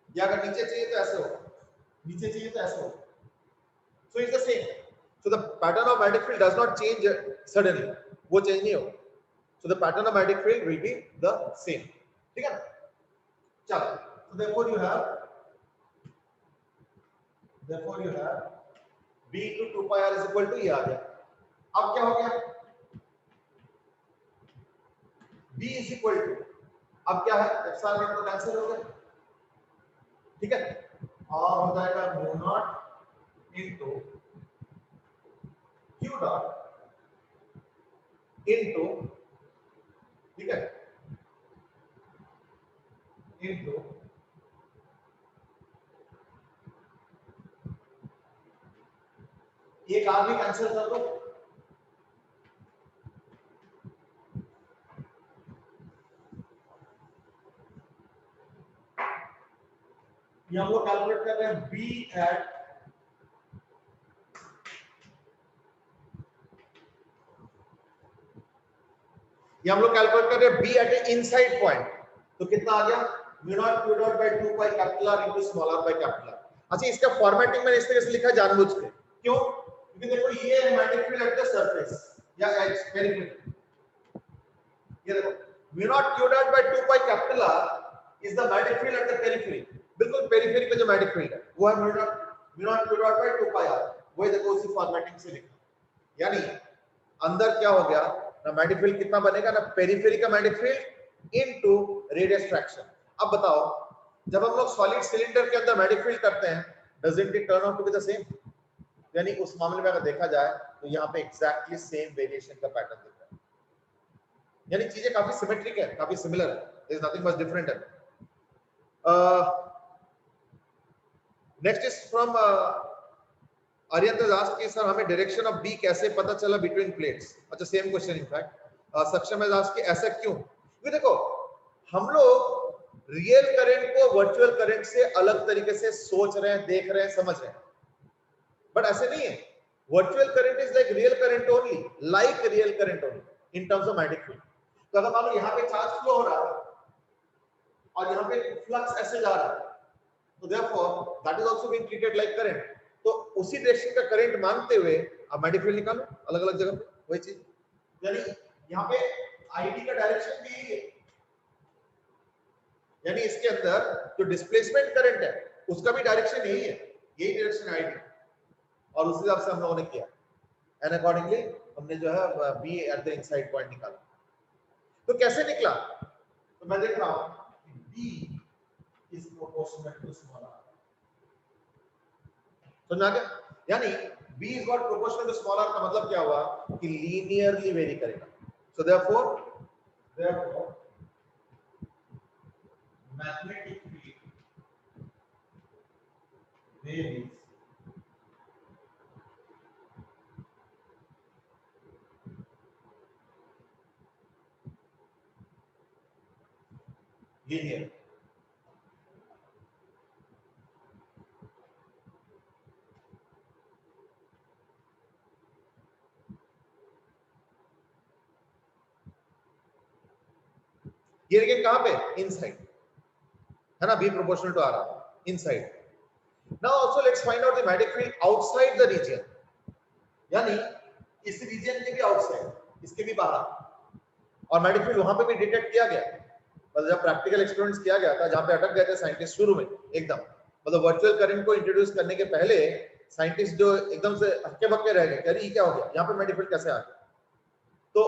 या अगर नीचे चाहिए तो ऐसे होगा, नीचे चाहिए तो ऐसे होगा. So it's the same. So the pattern of magnetic field does not change suddenly, वो change नहीं होगा. So the pattern of magnetic field will be the same. ठीक है ना? चलो. So therefore you have B to 2 pi r is equal to ये आ गया. अब क्या हो गया? B is equal to, अब क्या है? epsilon naught तो कैंसिल हो गया. ठीक है? और हो जाएगा mu naught into Q dot into, ठीक है, into एक आर भी कैंसिल कर दो. ये हम लोग कैलकुलेट कर रहे हैं B at ये हम लोग कैलकुलेट कर रहे हैं B at a inside point. तो कितना आ गया mu naught q dot by 2 pi capital R into small r by capital R. अच्छा इसका फॉर्मेटिंग मैंने इस तरह से लिखा है जानबूझ के. क्यों? क्योंकि देखो ये है magnetic field at the surface या एज पेरिफेरी. ये देखो mu naught q dot by 2 pi capital R is the magnetic field at the periphery. बिल्कुल पेरिफेरी पे जो मैग्नेटिक फील्ड है वो है mu naught q dot by 2 pi R. वही देखो उसी फॉर्मेटिंग से लिखा. यानी अंदर क्या हो गया ना, मैग्नेटिक फील्ड कितना बनेगा ना, पेरिफेरी का magnetic field into radius fraction. अब बताओ जब हम लोग सॉलिड सिलेंडर के अंदर मैग्नेटिक फील्ड करते हैं doesn't it turn out to be the same? यानी उस मामले में अगर देखा जाए तो यहाँ पे एग्जैक्टली सेम वेरिएशन का पैटर्न दिख रहा है. यानी चीजें काफी सिमेट्रिक है, काफी सिमिलर है. There is nothing much different है. Next is from Aryan has asked कि सर हमें डायरेक्शन ऑफ B कैसे पता चला बिटवीन प्लेट्स. अच्छा same question in fact. Saksham has asked कि ऐसा क्यों? ये देखो हम लोग रियल करंट को वर्चुअल करंट से अलग तरीके से सोच रहे हैं, देख रहे हैं, समझ रहे हैं, बट ऐसे नहीं है. Virtual current is like real current only, like real current only in terms of magnetic field. तो अगर मान लो यहाँ पे चार्ज फ्लो हो रहा है और यहाँ पे फ्लक्स ऐसे जा रहा है, तो therefore that is also being treated like current. तो उसी डायरेक्शन का करंट मानते हुए आप मैग्नेटिक फील्ड निकालो अलग अलग जगह पे, वही चीज. यानी यहाँ पे आईडी का डायरेक्शन भी यही है, यानी इसके अंदर जो डिस्प्लेसमेंट करंट है उसका भी डायरेक्शन यही है, यही डायरेक्शन है आईडी. और उस हिसाब से हम लोगों ने किया एंड अकॉर्डिंगली हमने जो है B at the inside point निकाला. तो कैसे निकला? तो मैं देख रहा हूं कि B is proportional to small r. समझ आ गया? यानी B is not proportional to small r का मतलब क्या हुआ कि लीनियरली वेरी करेगा. So therefore magnetic field varies linear. ये लेकिन कहां पे? इनसाइड है ना, B proportional to R inside. Now also let's find out the magnetic field outside the region. यानी इस रीजन के भी आउटसाइड, इसके भी बाहर. और मैग्नेटिक फील्ड वहां पे भी डिटेक्ट किया गया. मतलब जब प्रैक्टिकल एक्सपेरिमेंट्स किया गया था जहां पे अटक गए थे साइंटिस्ट शुरू में एकदम, मतलब वर्चुअल करंट को इंट्रोड्यूस करने के पहले साइंटिस्ट जो एकदम से हक्के बक्के रह गए, अरे ये क्या हो गया, यहाँ पे मैग्नेटिक फील्ड कैसे आ गया, तो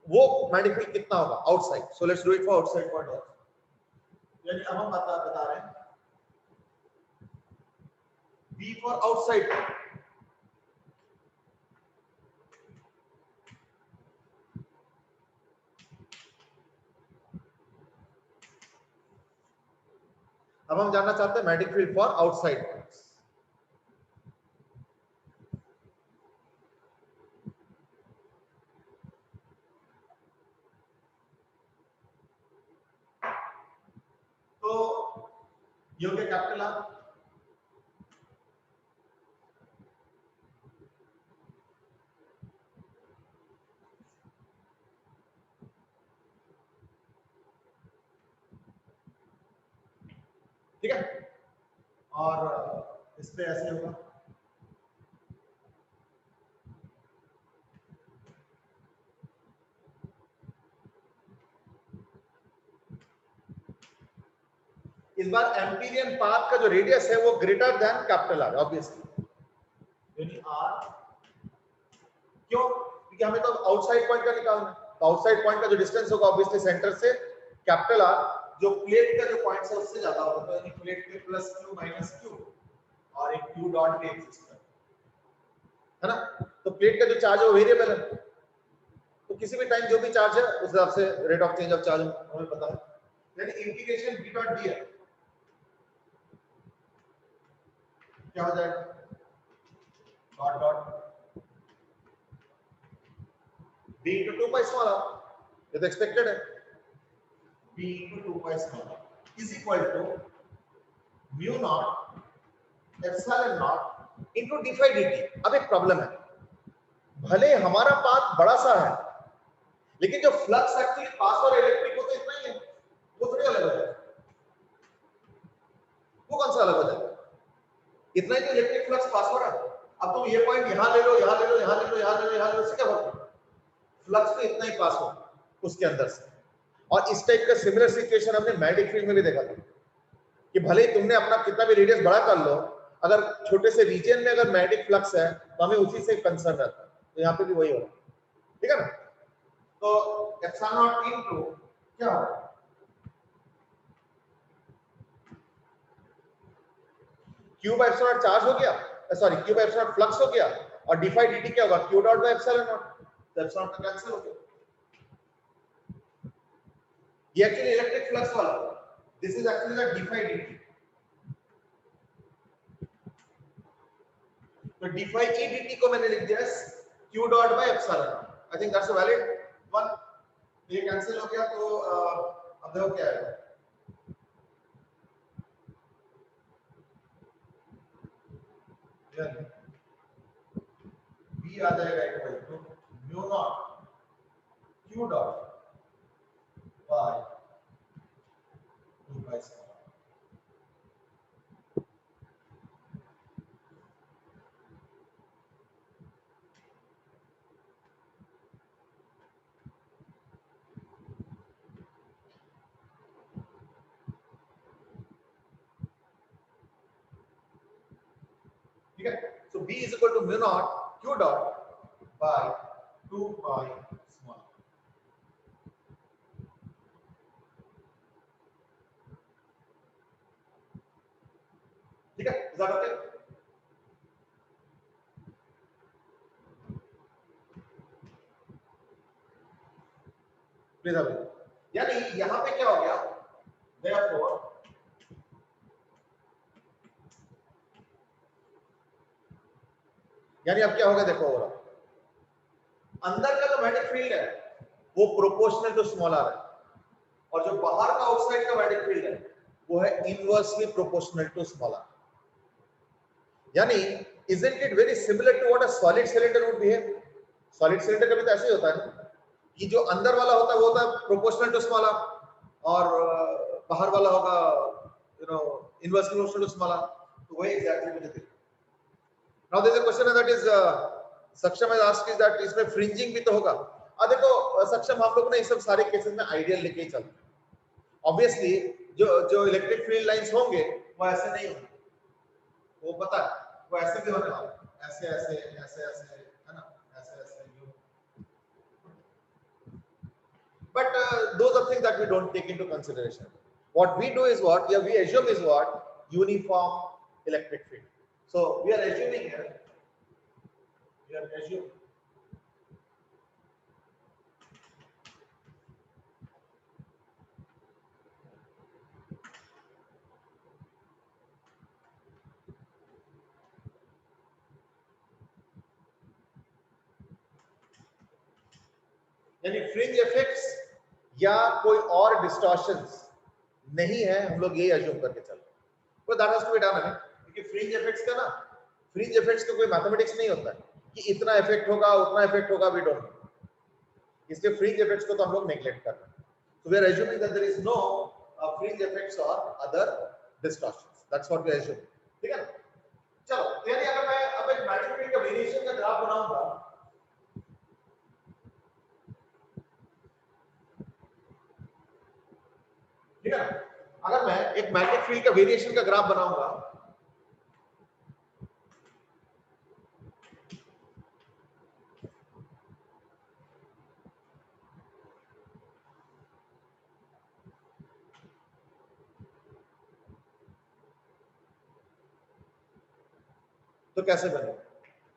वो मैग्नेटिक फील्ड कितना होगा outside. So let's do it for outside point of. यानी अब हम बता रहे हैं B for outside. अब हम जानना चाहते हैं magnetic field for outside points. तो ये हो गया कैपिटल आर. ठीक है, और इस पे ऐसे होगा. इस बार एम्पीरियन पाथ का जो रेडियस है वो greater than capital R obviously. यानी आर, क्यों? क्योंकि हमें तो आउटसाइड पॉइंट का निकालना है. तो आउटसाइड पॉइंट का जो डिस्टेंस होगा ऑब्वियसली सेंटर से कैपिटल आर जो प्लेट का जो पॉइंट है उससे ज्यादा होगा. तो यानी प्लेट पे प्लस क्यू माइनस क्यू और एक क्यू डॉट भी एग्जिस्ट है ना. तो प्लेट का जो चार्ज है वो वेरिएबल है, तो किसी भी टाइम जो भी चार्ज है उस हिसाब से rate of change of charge हमें पता है. यानी इंटीग्रेशन b डॉट डी क्या हो जाएगा, dot dot b into 2 pi small r. ये तो एक्सपेक्टेड है. b into 2 pi small r is equal to mu naught epsilon naught into d phi dt. अब एक प्रॉब्लम है, भले हमारा पाथ बड़ा सा है लेकिन जो फ्लक्स एक्चुअली पास और इलेक्ट्रिक को तो इतना ही है, वो थोड़ी अलग हो जाएगा. वो कौन सा अलग हो जाएगा, इतना ही तो इलेक्ट्रिक फ्लक्स पास हो रहा है. अब तुम ये पॉइंट यहां ले लो, यहां ले लो, यहां ले लो, यहां ले लो, यहां ले लो, इससे क्या फर्क पड़ता है, फ्लक्स तो इतना ही पास हो उसके अंदर से. और इस टाइप का सिमिलर सिचुएशन हमने मैग्नेटिक फील्ड में भी देखा था कि भले ही तुमने अपना कितना भी रेडियस बड़ा कर लो, अगर छोटे से रीजन में अगर मैग्नेटिक फ्लक्स है तो हमें उसी से कंसर्न रहता है. तो यहाँ पे भी वही होगा. ठीक है ना. तो एप्सिलॉन नॉट इनटू क्या होगा, क्यू बाय एप्सिलॉन चार्ज हो गया, sorry Q by epsilon flux हो गया, और डी फाई dt क्या होगा, Q dot by epsilon not. तो एप्सिलॉन का कैंसिल हो गया. ये एक्चुअली इलेक्ट्रिक फ्लक्स वाला, this is actually the D phi dt. तो डी फाई e dt को मैंने लिख दिया q dot by epsilon. I think that's a valid one. ये कैंसिल हो गया. तो अब देखो क्या आएगा, b आ जाएगा equal to mu not q dot by 2 by small. ठीक है. So b is equal to mu not q dot by 2 by small. ठीक है, इज दैट ओके. प्लीज अभी यानी यहां पे क्या हो गया, देयरफॉर यानी अब क्या होगा देखो, हो रहा अंदर का जो मैग्नेटिक फील्ड है वो प्रोपोर्शनल टू स्मॉल आर है, और जो बाहर का आउटसाइड का मैग्नेटिक फील्ड है वो है inversely proportional to small R. यानी isn't it very similar to what a solid cylinder would behave? Solid cylinder का भी तो ऐसे ही होता है ना कि जो अंदर वाला होता है वो होता है प्रोपोर्शनल टू स्मॉल आर, और बाहर वाला होगा inversely proportional to small R. तो वही एग्जैक्टली मुझे दिख. Now there is a question that is Saksham has asked is that इसमें फ्रिंजिंग भी तो होगा. देखो सक्षम हम लोग ने इस सब सारे केसेस में आइडियल लेके ही चलते हैं. ऑब्वियसली जो इलेक्ट्रिक फील्ड लाइंस होंगे वो ऐसे नहीं होंगे, वो पता है, वो ऐसे भी होने वाला है, ऐसे ऐसे ऐसे ऐसे है ना, ऐसे ऐसे you, but those are things that we don't take into consideration. What we do is what, yeah, we assume is what, uniform electric field. So we are assuming here, we are assuming यानी fringe effects या कोई और distortions नहीं है, हम लोग यही assume करके चल रहे हैं। तो that has to be done, क्योंकि फ्रिंज इफेक्ट्स का ना, फ्रिंज इफेक्ट्स का कोई मैथमेटिक्स नहीं होता है कि इतना इफेक्ट होगा उतना इफेक्ट होगा, वी डोंट नो। इसके फ्रिंज इफेक्ट्स को तो हम लोग नेग्लेक्ट कर रहे हैं। So we are assuming that there is no fringe effects और other distortions, that's what we are assuming, ठीक है ना। चलो, यानी अगर मैं अब एक मैग्नेटिक फील्ड का वेरिएशन का ग्राफ बनाऊंगा, ठीक है ना, अगर मैं एक मैग्नेटिक फील्ड का वेरिएशन का ग्राफ बनाऊंगा, तो कैसे बनेगा,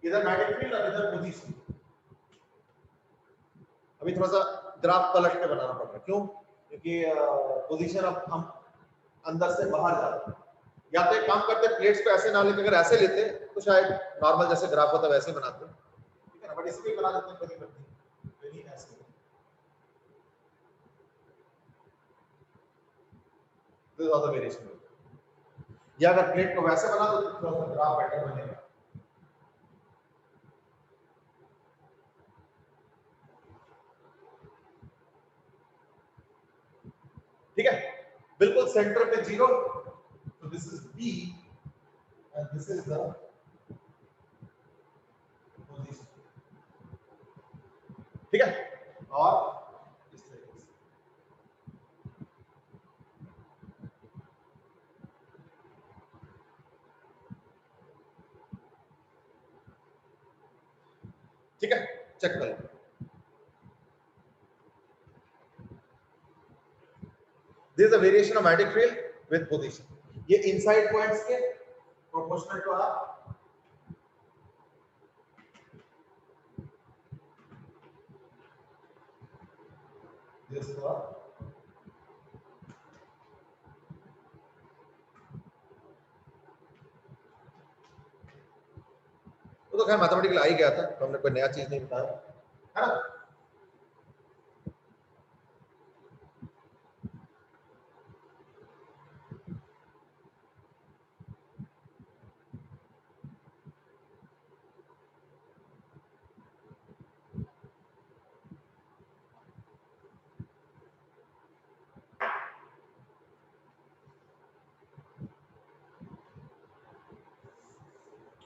इधर मैग्नेटिक फील्ड और इधर पोजीशन। अभी थोड़ा सा ग्राफ पलट के बनाना पड़ रहा है, क्यों, क्योंकि पोजीशन अब हम अंदर से बाहर जा रहे हैं। या तो एक काम करते, प्लेट्स पे ऐसे ना लेते, अगर ऐसे लेते तो शायद नॉर्मल जैसे ग्राफ होता है वैसे बनाते, ठीक है ना, बट इसलिए बना देते हैं कभी कभी ऐसे। This is also variation. या अगर प्लेट को वैसे बना दो तो थोड़ा सा ग्राफ पैटर्न बनेगा। ठीक है, बिल्कुल सेंटर पे 0, तो this is B and this is the position, ठीक है, और इस तरीके से। ठीक है, चेक कर लो। This is the variation of magnetic field with position. ये inside points के proportional to R, this for तो खैर मैथमेटिकल आ ही गया था, तो हमने कोई नया चीज नहीं बताया, है ना।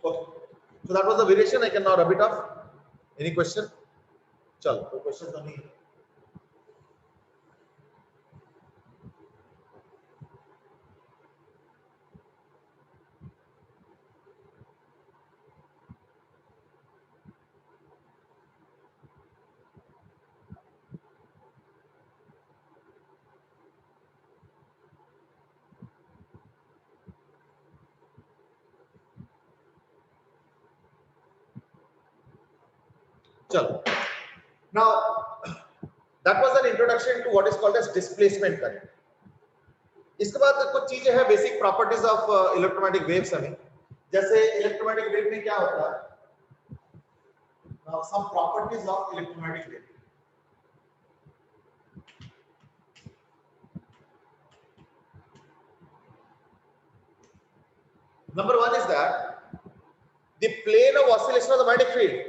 Okay, so that was the variation. I can now rub it off. Any question? चलो, कोई क्वेश्चन तो नहीं है। चलो, now that was an introduction to what is called as displacement current. इसके बाद कुछ चीजें हैं basic properties of electromagnetic waves हमें, जैसे इलेक्ट्रोमैग्नेटिक वेव में क्या होता है, some properties of electromagnetic wave. Number one is that the plane of oscillation of the magnetic field,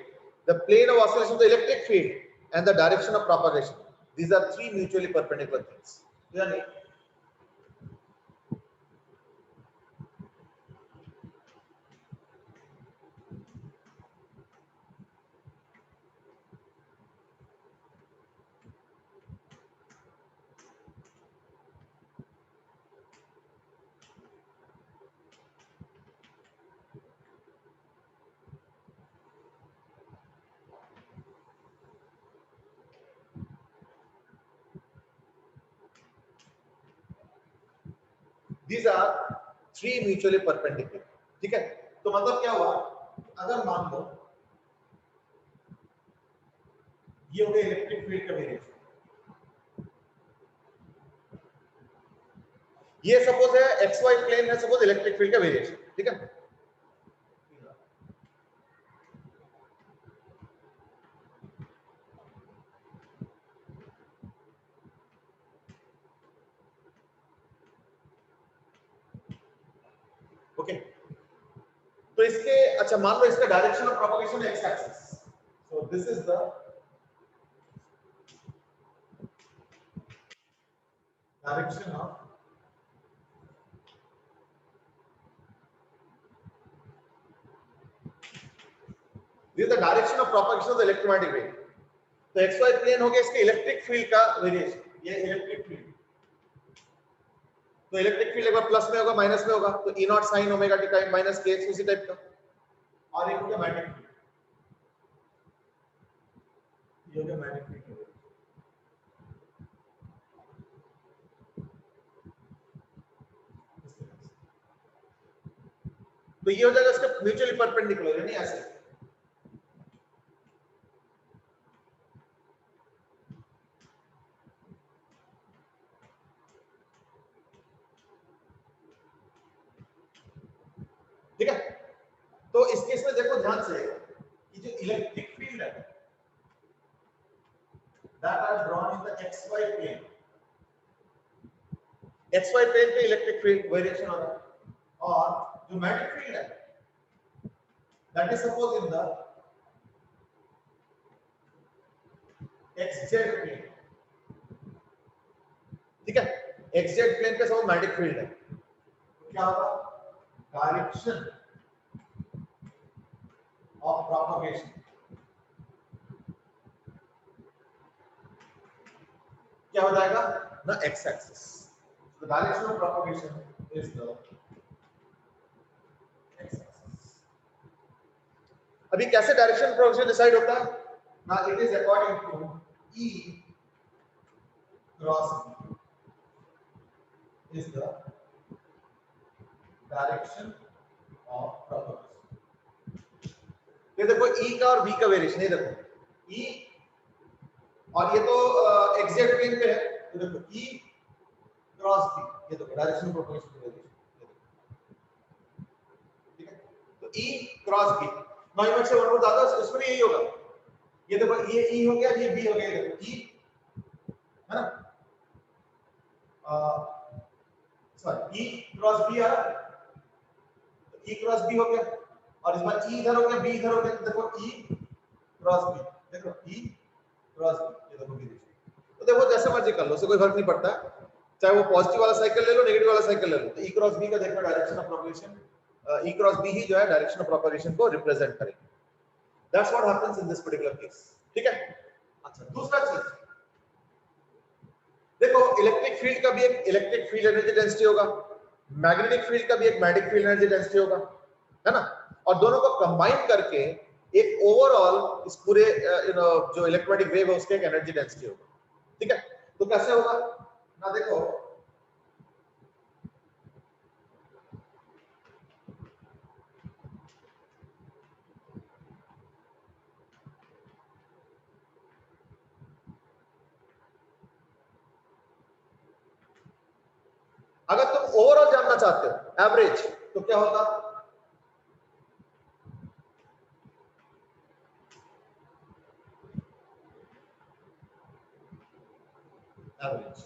the plane of oscillation of the electric field, and the direction of propagation. These are three mutually perpendicular things. यानी these are three mutually perpendicular. ठीक है, तो मतलब क्या हुआ, अगर मान लो ये हो गया इलेक्ट्रिक फील्ड का वेरिएशन, ये सपोज है एक्स वाई प्लेन है, सपोज इलेक्ट्रिक फील्ड का वेरिएशन, ठीक है। ओके, तो इसके अच्छा मान लो इसका direction of propagation x axis, so this is the direction of this is the direction of propagation of the electromagnetic wave. तो एक्स वाई प्लेन हो गया इसके इलेक्ट्रिक फील्ड का वेरिएशन, ये इलेक्ट्रिक फील्ड, तो इलेक्ट्रिक फील्ड एक बार plus में होगा माइनस में होगा, तो E not sine omega T time minus के एक्स उसी टाइप का, और एक हो गया मैग्नेटिक फील्ड, ये हो गया मैग्नेटिक फील्ड। तो ये हो जाएगा इसका म्यूचुअली परपेंडिकुलर, यानी ऐसे, ठीक है। तो इस केस में देखो ध्यान से कि जो इलेक्ट्रिक फील्ड है that are drawn in the xy plane, xy plane पे इलेक्ट्रिक फील्ड वेरिएशन हो रहा है, और जो मैग्नेटिक फील्ड है that is suppose in the xz plane, ठीक है, xz प्लेन पे सपोज मैग्नेटिक फील्ड है, तो क्या होगा, डायरेक्शन ऑफ प्रोपगेशन क्या हो जाएगा ना, X axis, the direction of propagation is the X axis. अभी कैसे डायरेक्शन ऑफ प्रोपगेशन डिसाइड होता है ना, it is according to E cross B is the direction of propagation. ये देखो E का और B का वेरिएशन, ये देखो E, और ये तो एक्सजेड प्लेन पे है, तो देखो E क्रॉस B, ये देखो डायरेक्शन ऑफ प्रोपगेशन की वेरिएशन, ठीक है। तो E cross B, non image से वन ज्यादा, उसमें भी यही होगा, ये देखो ये E हो गया, ये B हो गया, ये देखो E है ना, सॉरी E क्रॉस B आ रहा, E क्रॉस B हो गया, और इस बार E इधर हो गया, B इधर हो गया, तो देखो E क्रॉस B, देखो E क्रॉस B, ये देखो वेरिएशन। तो देखो जैसे मर्जी कर लो, उससे कोई फर्क नहीं पड़ता, चाहे वो पॉजिटिव वाला साइकिल ले लो, नेगेटिव वाला साइकिल ले लो, तो E क्रॉस B का देखो direction of propagation, E cross B ही जो है डायरेक्शन ऑफ प्रोपगेशन को रिप्रेजेंट करेगा। That's what happens in this particular case, ठीक है। अच्छा, दूसरा चीज देखो, इलेक्ट्रिक फील्ड का भी एक इलेक्ट्रिक फील्ड एनर्जी डेंसिटी होगा, मैग्नेटिक फील्ड का भी एक मैग्नेटिक फील्ड एनर्जी डेंसिटी होगा, है ना, और दोनों को कंबाइन करके एक ओवरऑल इस पूरे जो इलेक्ट्रोमैग्नेटिक वेव है उसके एक एनर्जी डेंसिटी होगा, ठीक है। तो कैसे होगा ना, देखो अगर तुम ओवरऑल जानना चाहते हो एवरेज, तो क्या होगा, एवरेज,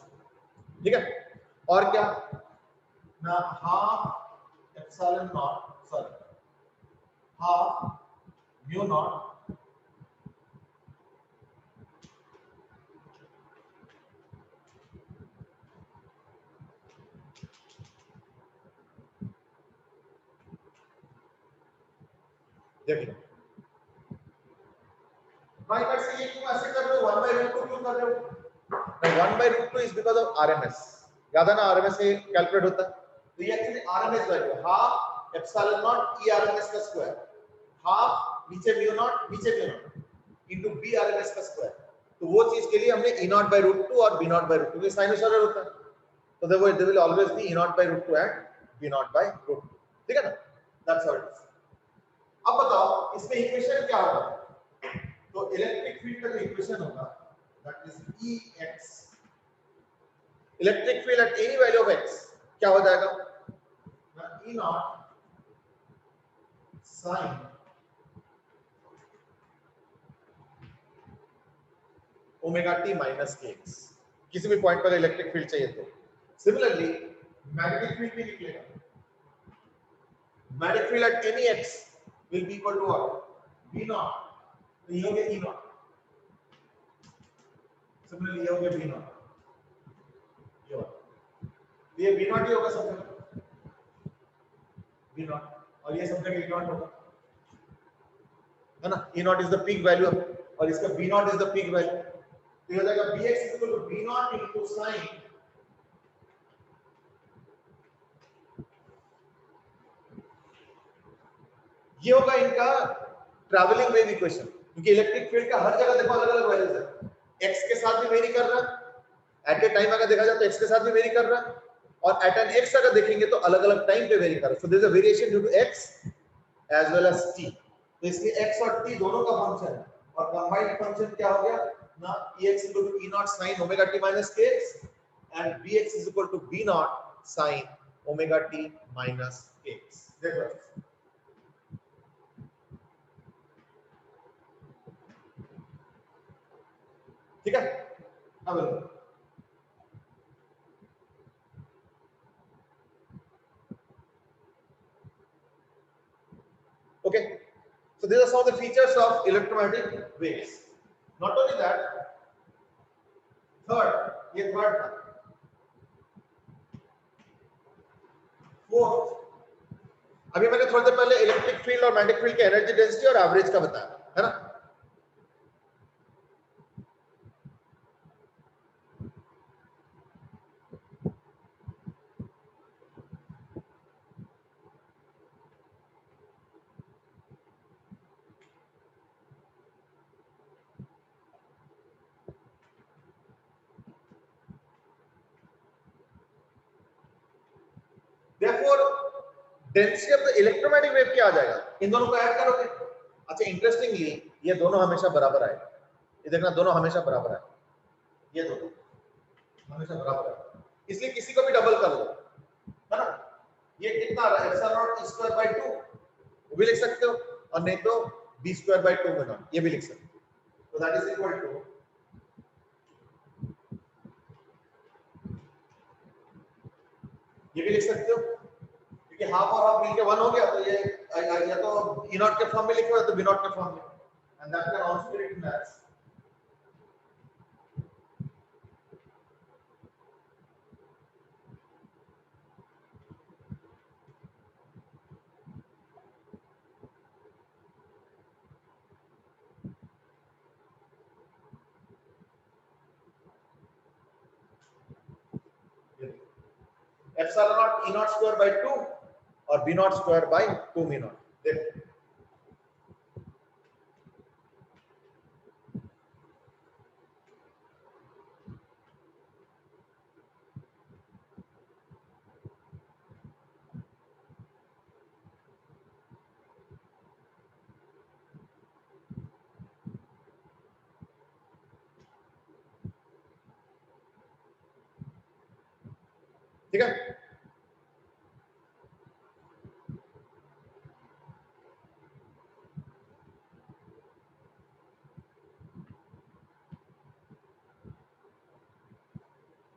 ठीक है। और क्या ना, half epsilon not, sorry half mu naught देखिए, भाई कैसे ये क्यों ऐसे कर रहे हो, 1/√2 क्यों कर रहे हो, 1/√2 इज बिकॉज़ ऑफ आरएमएस, याद है ना, आरएमएस से कैलकुलेट होता है, तो ये actually RMS value, half epsilon not E RMS का स्क्वायर, हाफ नीचे mu not into B RMS का स्क्वायर, तो वो चीज के लिए हमने E0/√2 और B0/√2 के साइनसॉइडल होता है, तो they will always be E naught by root 2 and V naught by root 2. ठीक है ना? That's how it is. अब बताओ इसमें इक्वेशन क्या होगा? तो इलेक्ट्रिक फील्ड का जो इक्वेशन होगा that is Ex. Electric field at any value of x क्या हो जाएगा? E naught sin omega T minus के एक्स, किसी भी पॉइंट पर इलेक्ट्रिक फील्ड चाहिए तो। सिमिलरली मैग्नेटिक फील्ड भी निकलेगा, magnetic field at any X will be equal to what? v not, तो ये हो गया e नॉट, सिमिलरली ये हो गया v नॉट, ये v नॉट ही होगा सब जगह, v नॉट, और ये सब जगह e नॉट होगा, है ना? e not is the peak value और इसका v not is the peak value, तो ये हो जाएगा bx equal to v not into sin ये होगा इनका ट्रैवलिंग वेव इक्वेशन, क्योंकि इलेक्ट्रिक फील्ड का हर जगह देखो अलग अलग वैल्यूज है, x के साथ भी वेरी कर रहा है, एट ए टाइम अगर देखा जाए तो x के साथ भी वेरी कर रहा है, और एट एन x अगर देखेंगे तो अलग अलग टाइम पे वेरी कर रहा है, so there is a variation due to x as well as t, तो इसके x और t दोनों का फंक्शन है, और कंबाइंड फंक्शन क्या हो गया ना, ex equal to e not sin omega t minus kx and bx is equal to b not sin omega t minus kx। देखो ठीक है, अब okay, so these are some of the features of electromagnetic waves. Not only that, third, ये third था, fourth, अभी मैंने थोड़ी देर पहले इलेक्ट्रिक फील्ड और मैग्नेटिक फील्ड के एनर्जी डेंसिटी और एवरेज का बताया, है ना? Therefore, density of the electromagnetic wave क्या आ जाएगा? इन दोनों को ऐड करोगे, अच्छा इंटरेस्टिंगली ये दोनों हमेशा बराबर आएगा, ये देखना दोनों हमेशा बराबर आएगा, ये दोनों हमेशा बराबर आएगा, इसलिए किसी को भी डबल कर लो, है ना? ये कितना आ रहा है epsilon not e square by 2 वो भी लिख सकते हो, और नहीं तो b स्क्वायर बाय 2 में नॉट ये भी लिख सकते हो, तो दैट इज इक्वल टू ये भी लिख सकते हो, क्योंकि हाफ और हाफ मिलके 1 हो गया, तो ये या तो e नॉट के फॉर्म में लिखो या तो b नॉट के फॉर्म में, and that can also be written as epsilon not e not square by 2 और b not square by 2 mu not. देखो ठीक है,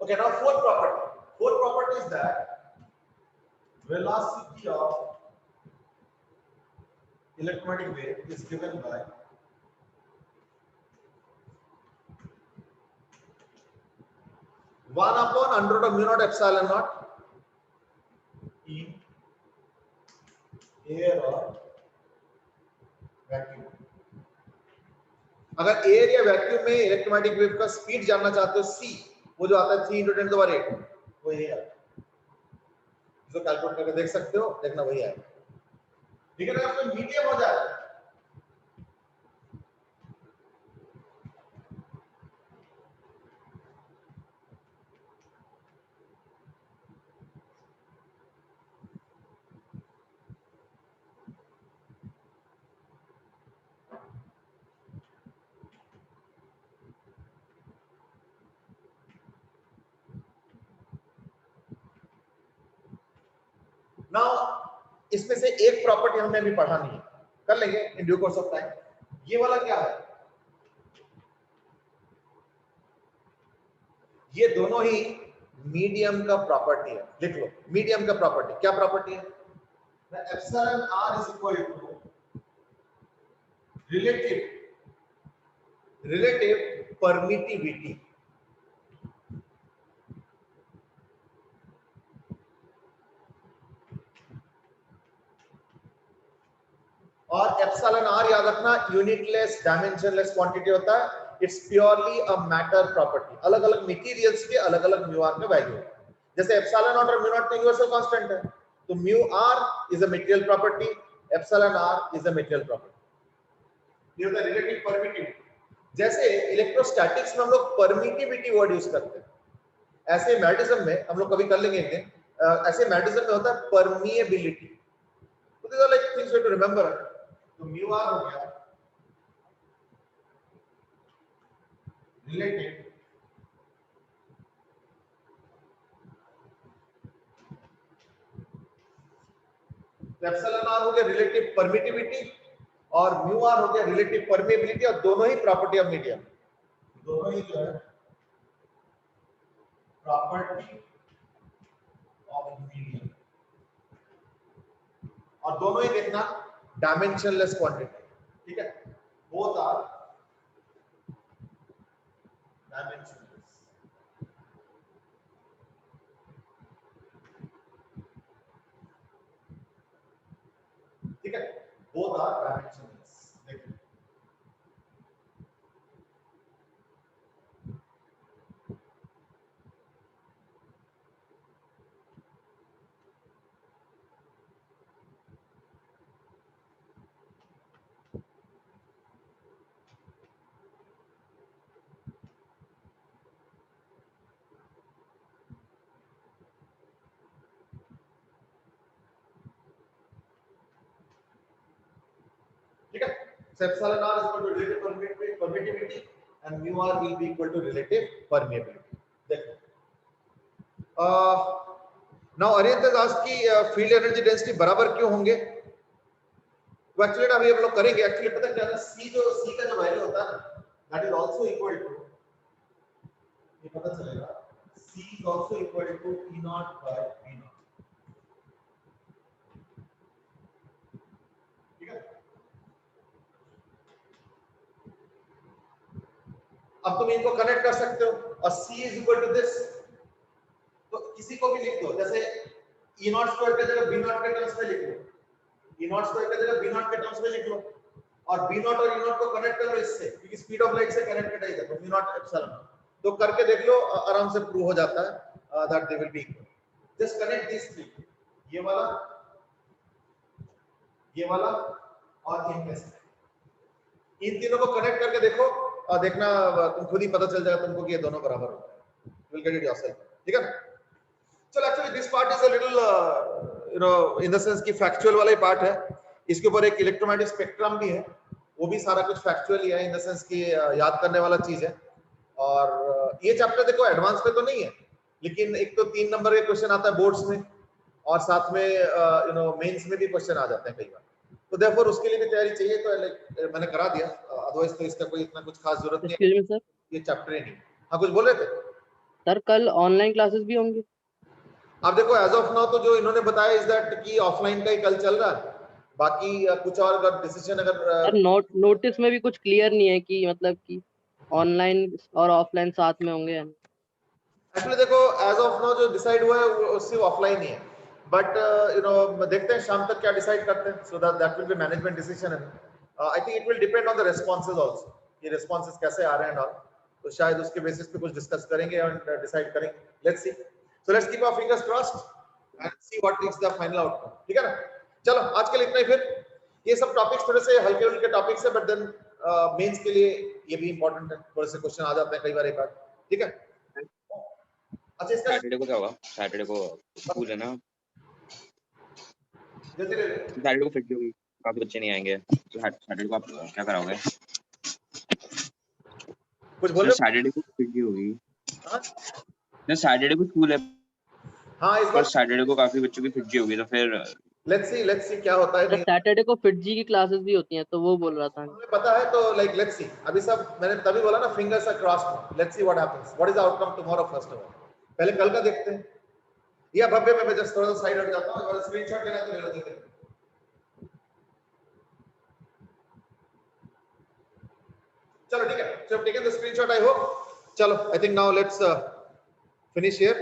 okay, now fourth property is that velocity of electromagnetic wave is given by 1 upon under root of mu naught epsilon naught in air or vacuum। अगर air या vacuum में electromagnetic wave का speed जानना चाहते हो c, वो जो आता है 3 × 10⁸ वो ये है, जो कैलकुलेट करके देख सकते हो, देखना वही आएगा, ठीक है ना? आपको मीडियम हो जाए इसमें से एक प्रॉपर्टी हमने अभी पढ़ा नहीं है, कर लेंगे in due course of time. ये वाला क्या है, ये दोनों ही मीडियम का प्रॉपर्टी है। लिख लो मीडियम का प्रॉपर्टी क्या प्रॉपर्टी है, epsilon R is equal to relative permittivity. और एप्सिलॉन आर याद रखना यूनिटलेस डायमेंशनलेस क्वांटिटी होता है, it's purely a matter property. अलग अलग मटेरियल्स के अलग अलग म्यू आर में वैल्यू है। जैसे एप्सिलॉन नॉट और म्यू नॉट यूनिवर्सल कांस्टेंट है, तो mu R is a material property, epsilon R is a material property. ये होता है रिलेटिव परमिटिविटी। जैसे इलेक्ट्रोस्टैटिक्स में हम लोग परमिटिविटी वर्ड यूज करते हैं, ऐसे मैग्नेटिज्म में हम लोग कभी कर लेंगे एक दिन, ऐसे मैग्नेटिज्म में होता है परमिएबिलिटी। तो these are like things we have to remember। तो म्यू आर हो गया रिलेटिव एप्सिलॉन आर हो गया रिलेटिव परमिटिविटी और म्यू आर हो गया रिलेटिव परमिएबिलिटी, और दोनों ही प्रॉपर्टी ऑफ मीडियम, दोनों ही जो है प्रॉपर्टी ऑफ मीडियम, और दोनों ही देखना डायमेंशनलेस क्वांटिटी। ठीक है, बोथ आर डायमेंशनलेस। ठीक है, बोथ आर डायमेंशनलेस। देखिए ठीक है, so epsilon r is equal to relative permittivity and mu r will be equal to relative permeability। देखो now Aryan has asked कि field energy density बराबर क्यों होंगे, तो एक्चुअली अभी हम लोग करेंगे। एक्चुअली पता क्या है, c का जो वैल्यू होता है ना, that is also equal to, ये पता चलेगा c is also equal to E naught by V naught। ठीक है, अब तुम इनको कनेक्ट कर सकते हो, और c is equal to this, तो किसी को भी लिख दो, जैसे E naught स्क्वायर की जगह B naught के टर्म्स में लिख लो, E naught स्क्वायर की जगह B naught के टर्म्स में लिख लो, और B naught और E naught को कनेक्ट करो इससे, क्योंकि स्पीड ऑफ लाइट से कनेक्टेड है, देखो म्यू नॉट एप्सिलॉन। तो करके देख लो, आराम से प्रूव हो जाता है that they will be equal. Just connect this three, ये वाला और इनमें से इन तीनों को कनेक्ट करके देखो, और देखना तुम खुद ही पता चल जाएगा तुमको कि ये दोनों बराबर होते हैं। You will get it yourself. ठीक है, चलो actually this part is a little in the sense कि फैक्चुअल वाला ही पार्ट है। इसके ऊपर एक इलेक्ट्रोमैग्नेटिक स्पेक्ट्रम भी है, वो भी सारा कुछ फैक्चुअल ही है, इन द सेंस कि याद करने वाला चीज है। और ये चैप्टर देखो एडवांस पे तो नहीं है, लेकिन एक तो 3 नंबर के क्वेश्चन आता है बोर्ड्स में, और साथ में मेंस में भी क्वेश्चन आ जाते हैं कई बार, तो देयरफॉर उसके लिए भी तैयारी चाहिए। तो लाइक मैंने करा दिया, अदरवाइज तो इसका कोई इतना कुछ खास जरूरत नहीं है। एक्सक्यूज मी सर, ये चैप्टर ही नहीं। हाँ कुछ बोल रहे थे सर कल ऑनलाइन क्लासेस भी होंगी? आप देखो एज ऑफ नाउ तो जो इन्होंने बताया इज दैट कि ऑफलाइन का ही कल चल रहा है, बाकी कुछ और अगर डिसीजन अगर सर नोटिस में भी कुछ क्लियर नहीं है कि मतलब कि ऑनलाइन और ऑफलाइन साथ में होंगे या नहीं। एक्चुअली देखो एज ऑफ नाउ जो डिसाइड हुआ है वो सिर्फ ऑफलाइन ही है, बट देखते हैं शाम तक क्या डिसाइड करते हैं, so that will be management decision है। I think it will depend on the responses also, ये रिस्पांसेस कैसे आ रहे हैं और तो शायद उसके बेसिस पे कुछ डिस्कस करेंगे और डिसाइड करेंगे। Let's see, so let's keep our fingers crossed and see what is the final outcome. ठीक है ना, चलो आज के लिए इतना ही। फिर ये सब टॉपिक्स थोड़े से हल्के हल्के टॉपिक्स है, बट देन मेंस के लिए ये भी इंपॉर्टेंट है, थोड़े से क्वेश्चन आ जाते हैं कई बार एक बार। ठीक है, अच्छा इसका सैटरडे को क्या होगा? सैटरडे को स्कूल है ना, जल्दी ले ले। सैटरडे को छुट्टी होगी, काफी बच्चे नहीं आएंगे, तो सैटरडे को आप क्या कराओगे? कुछ बोल रहे सैटरडे को छुट्टी होगी हो? हाँ? ना, सैटरडे को स्कूल है, हाँ इस पर बार सैटरडे को काफी बच्चों की छुट्टी होगी, तो फिर लेट्स सी क्या होता है। नहीं सैटरडे को फिट जी की क्लासेस भी होती हैं, तो वो बोल रहा था। हमें पता है तो लाइक लेट्स सी, अभी सब मैंने तभी बोला ना fingers are crossed, let's see what happens, what is outcome tomorrow first of all. पहले कल का देखते हैं। या भव्य में मैं जस्ट थोड़ा सा साइड हट जाता हूं, अगर स्क्रीनशॉट लेना तो ले लो, देते हैं। चलो ठीक है, so I've taken the screenshot I hope. चलो I think now let's finish here.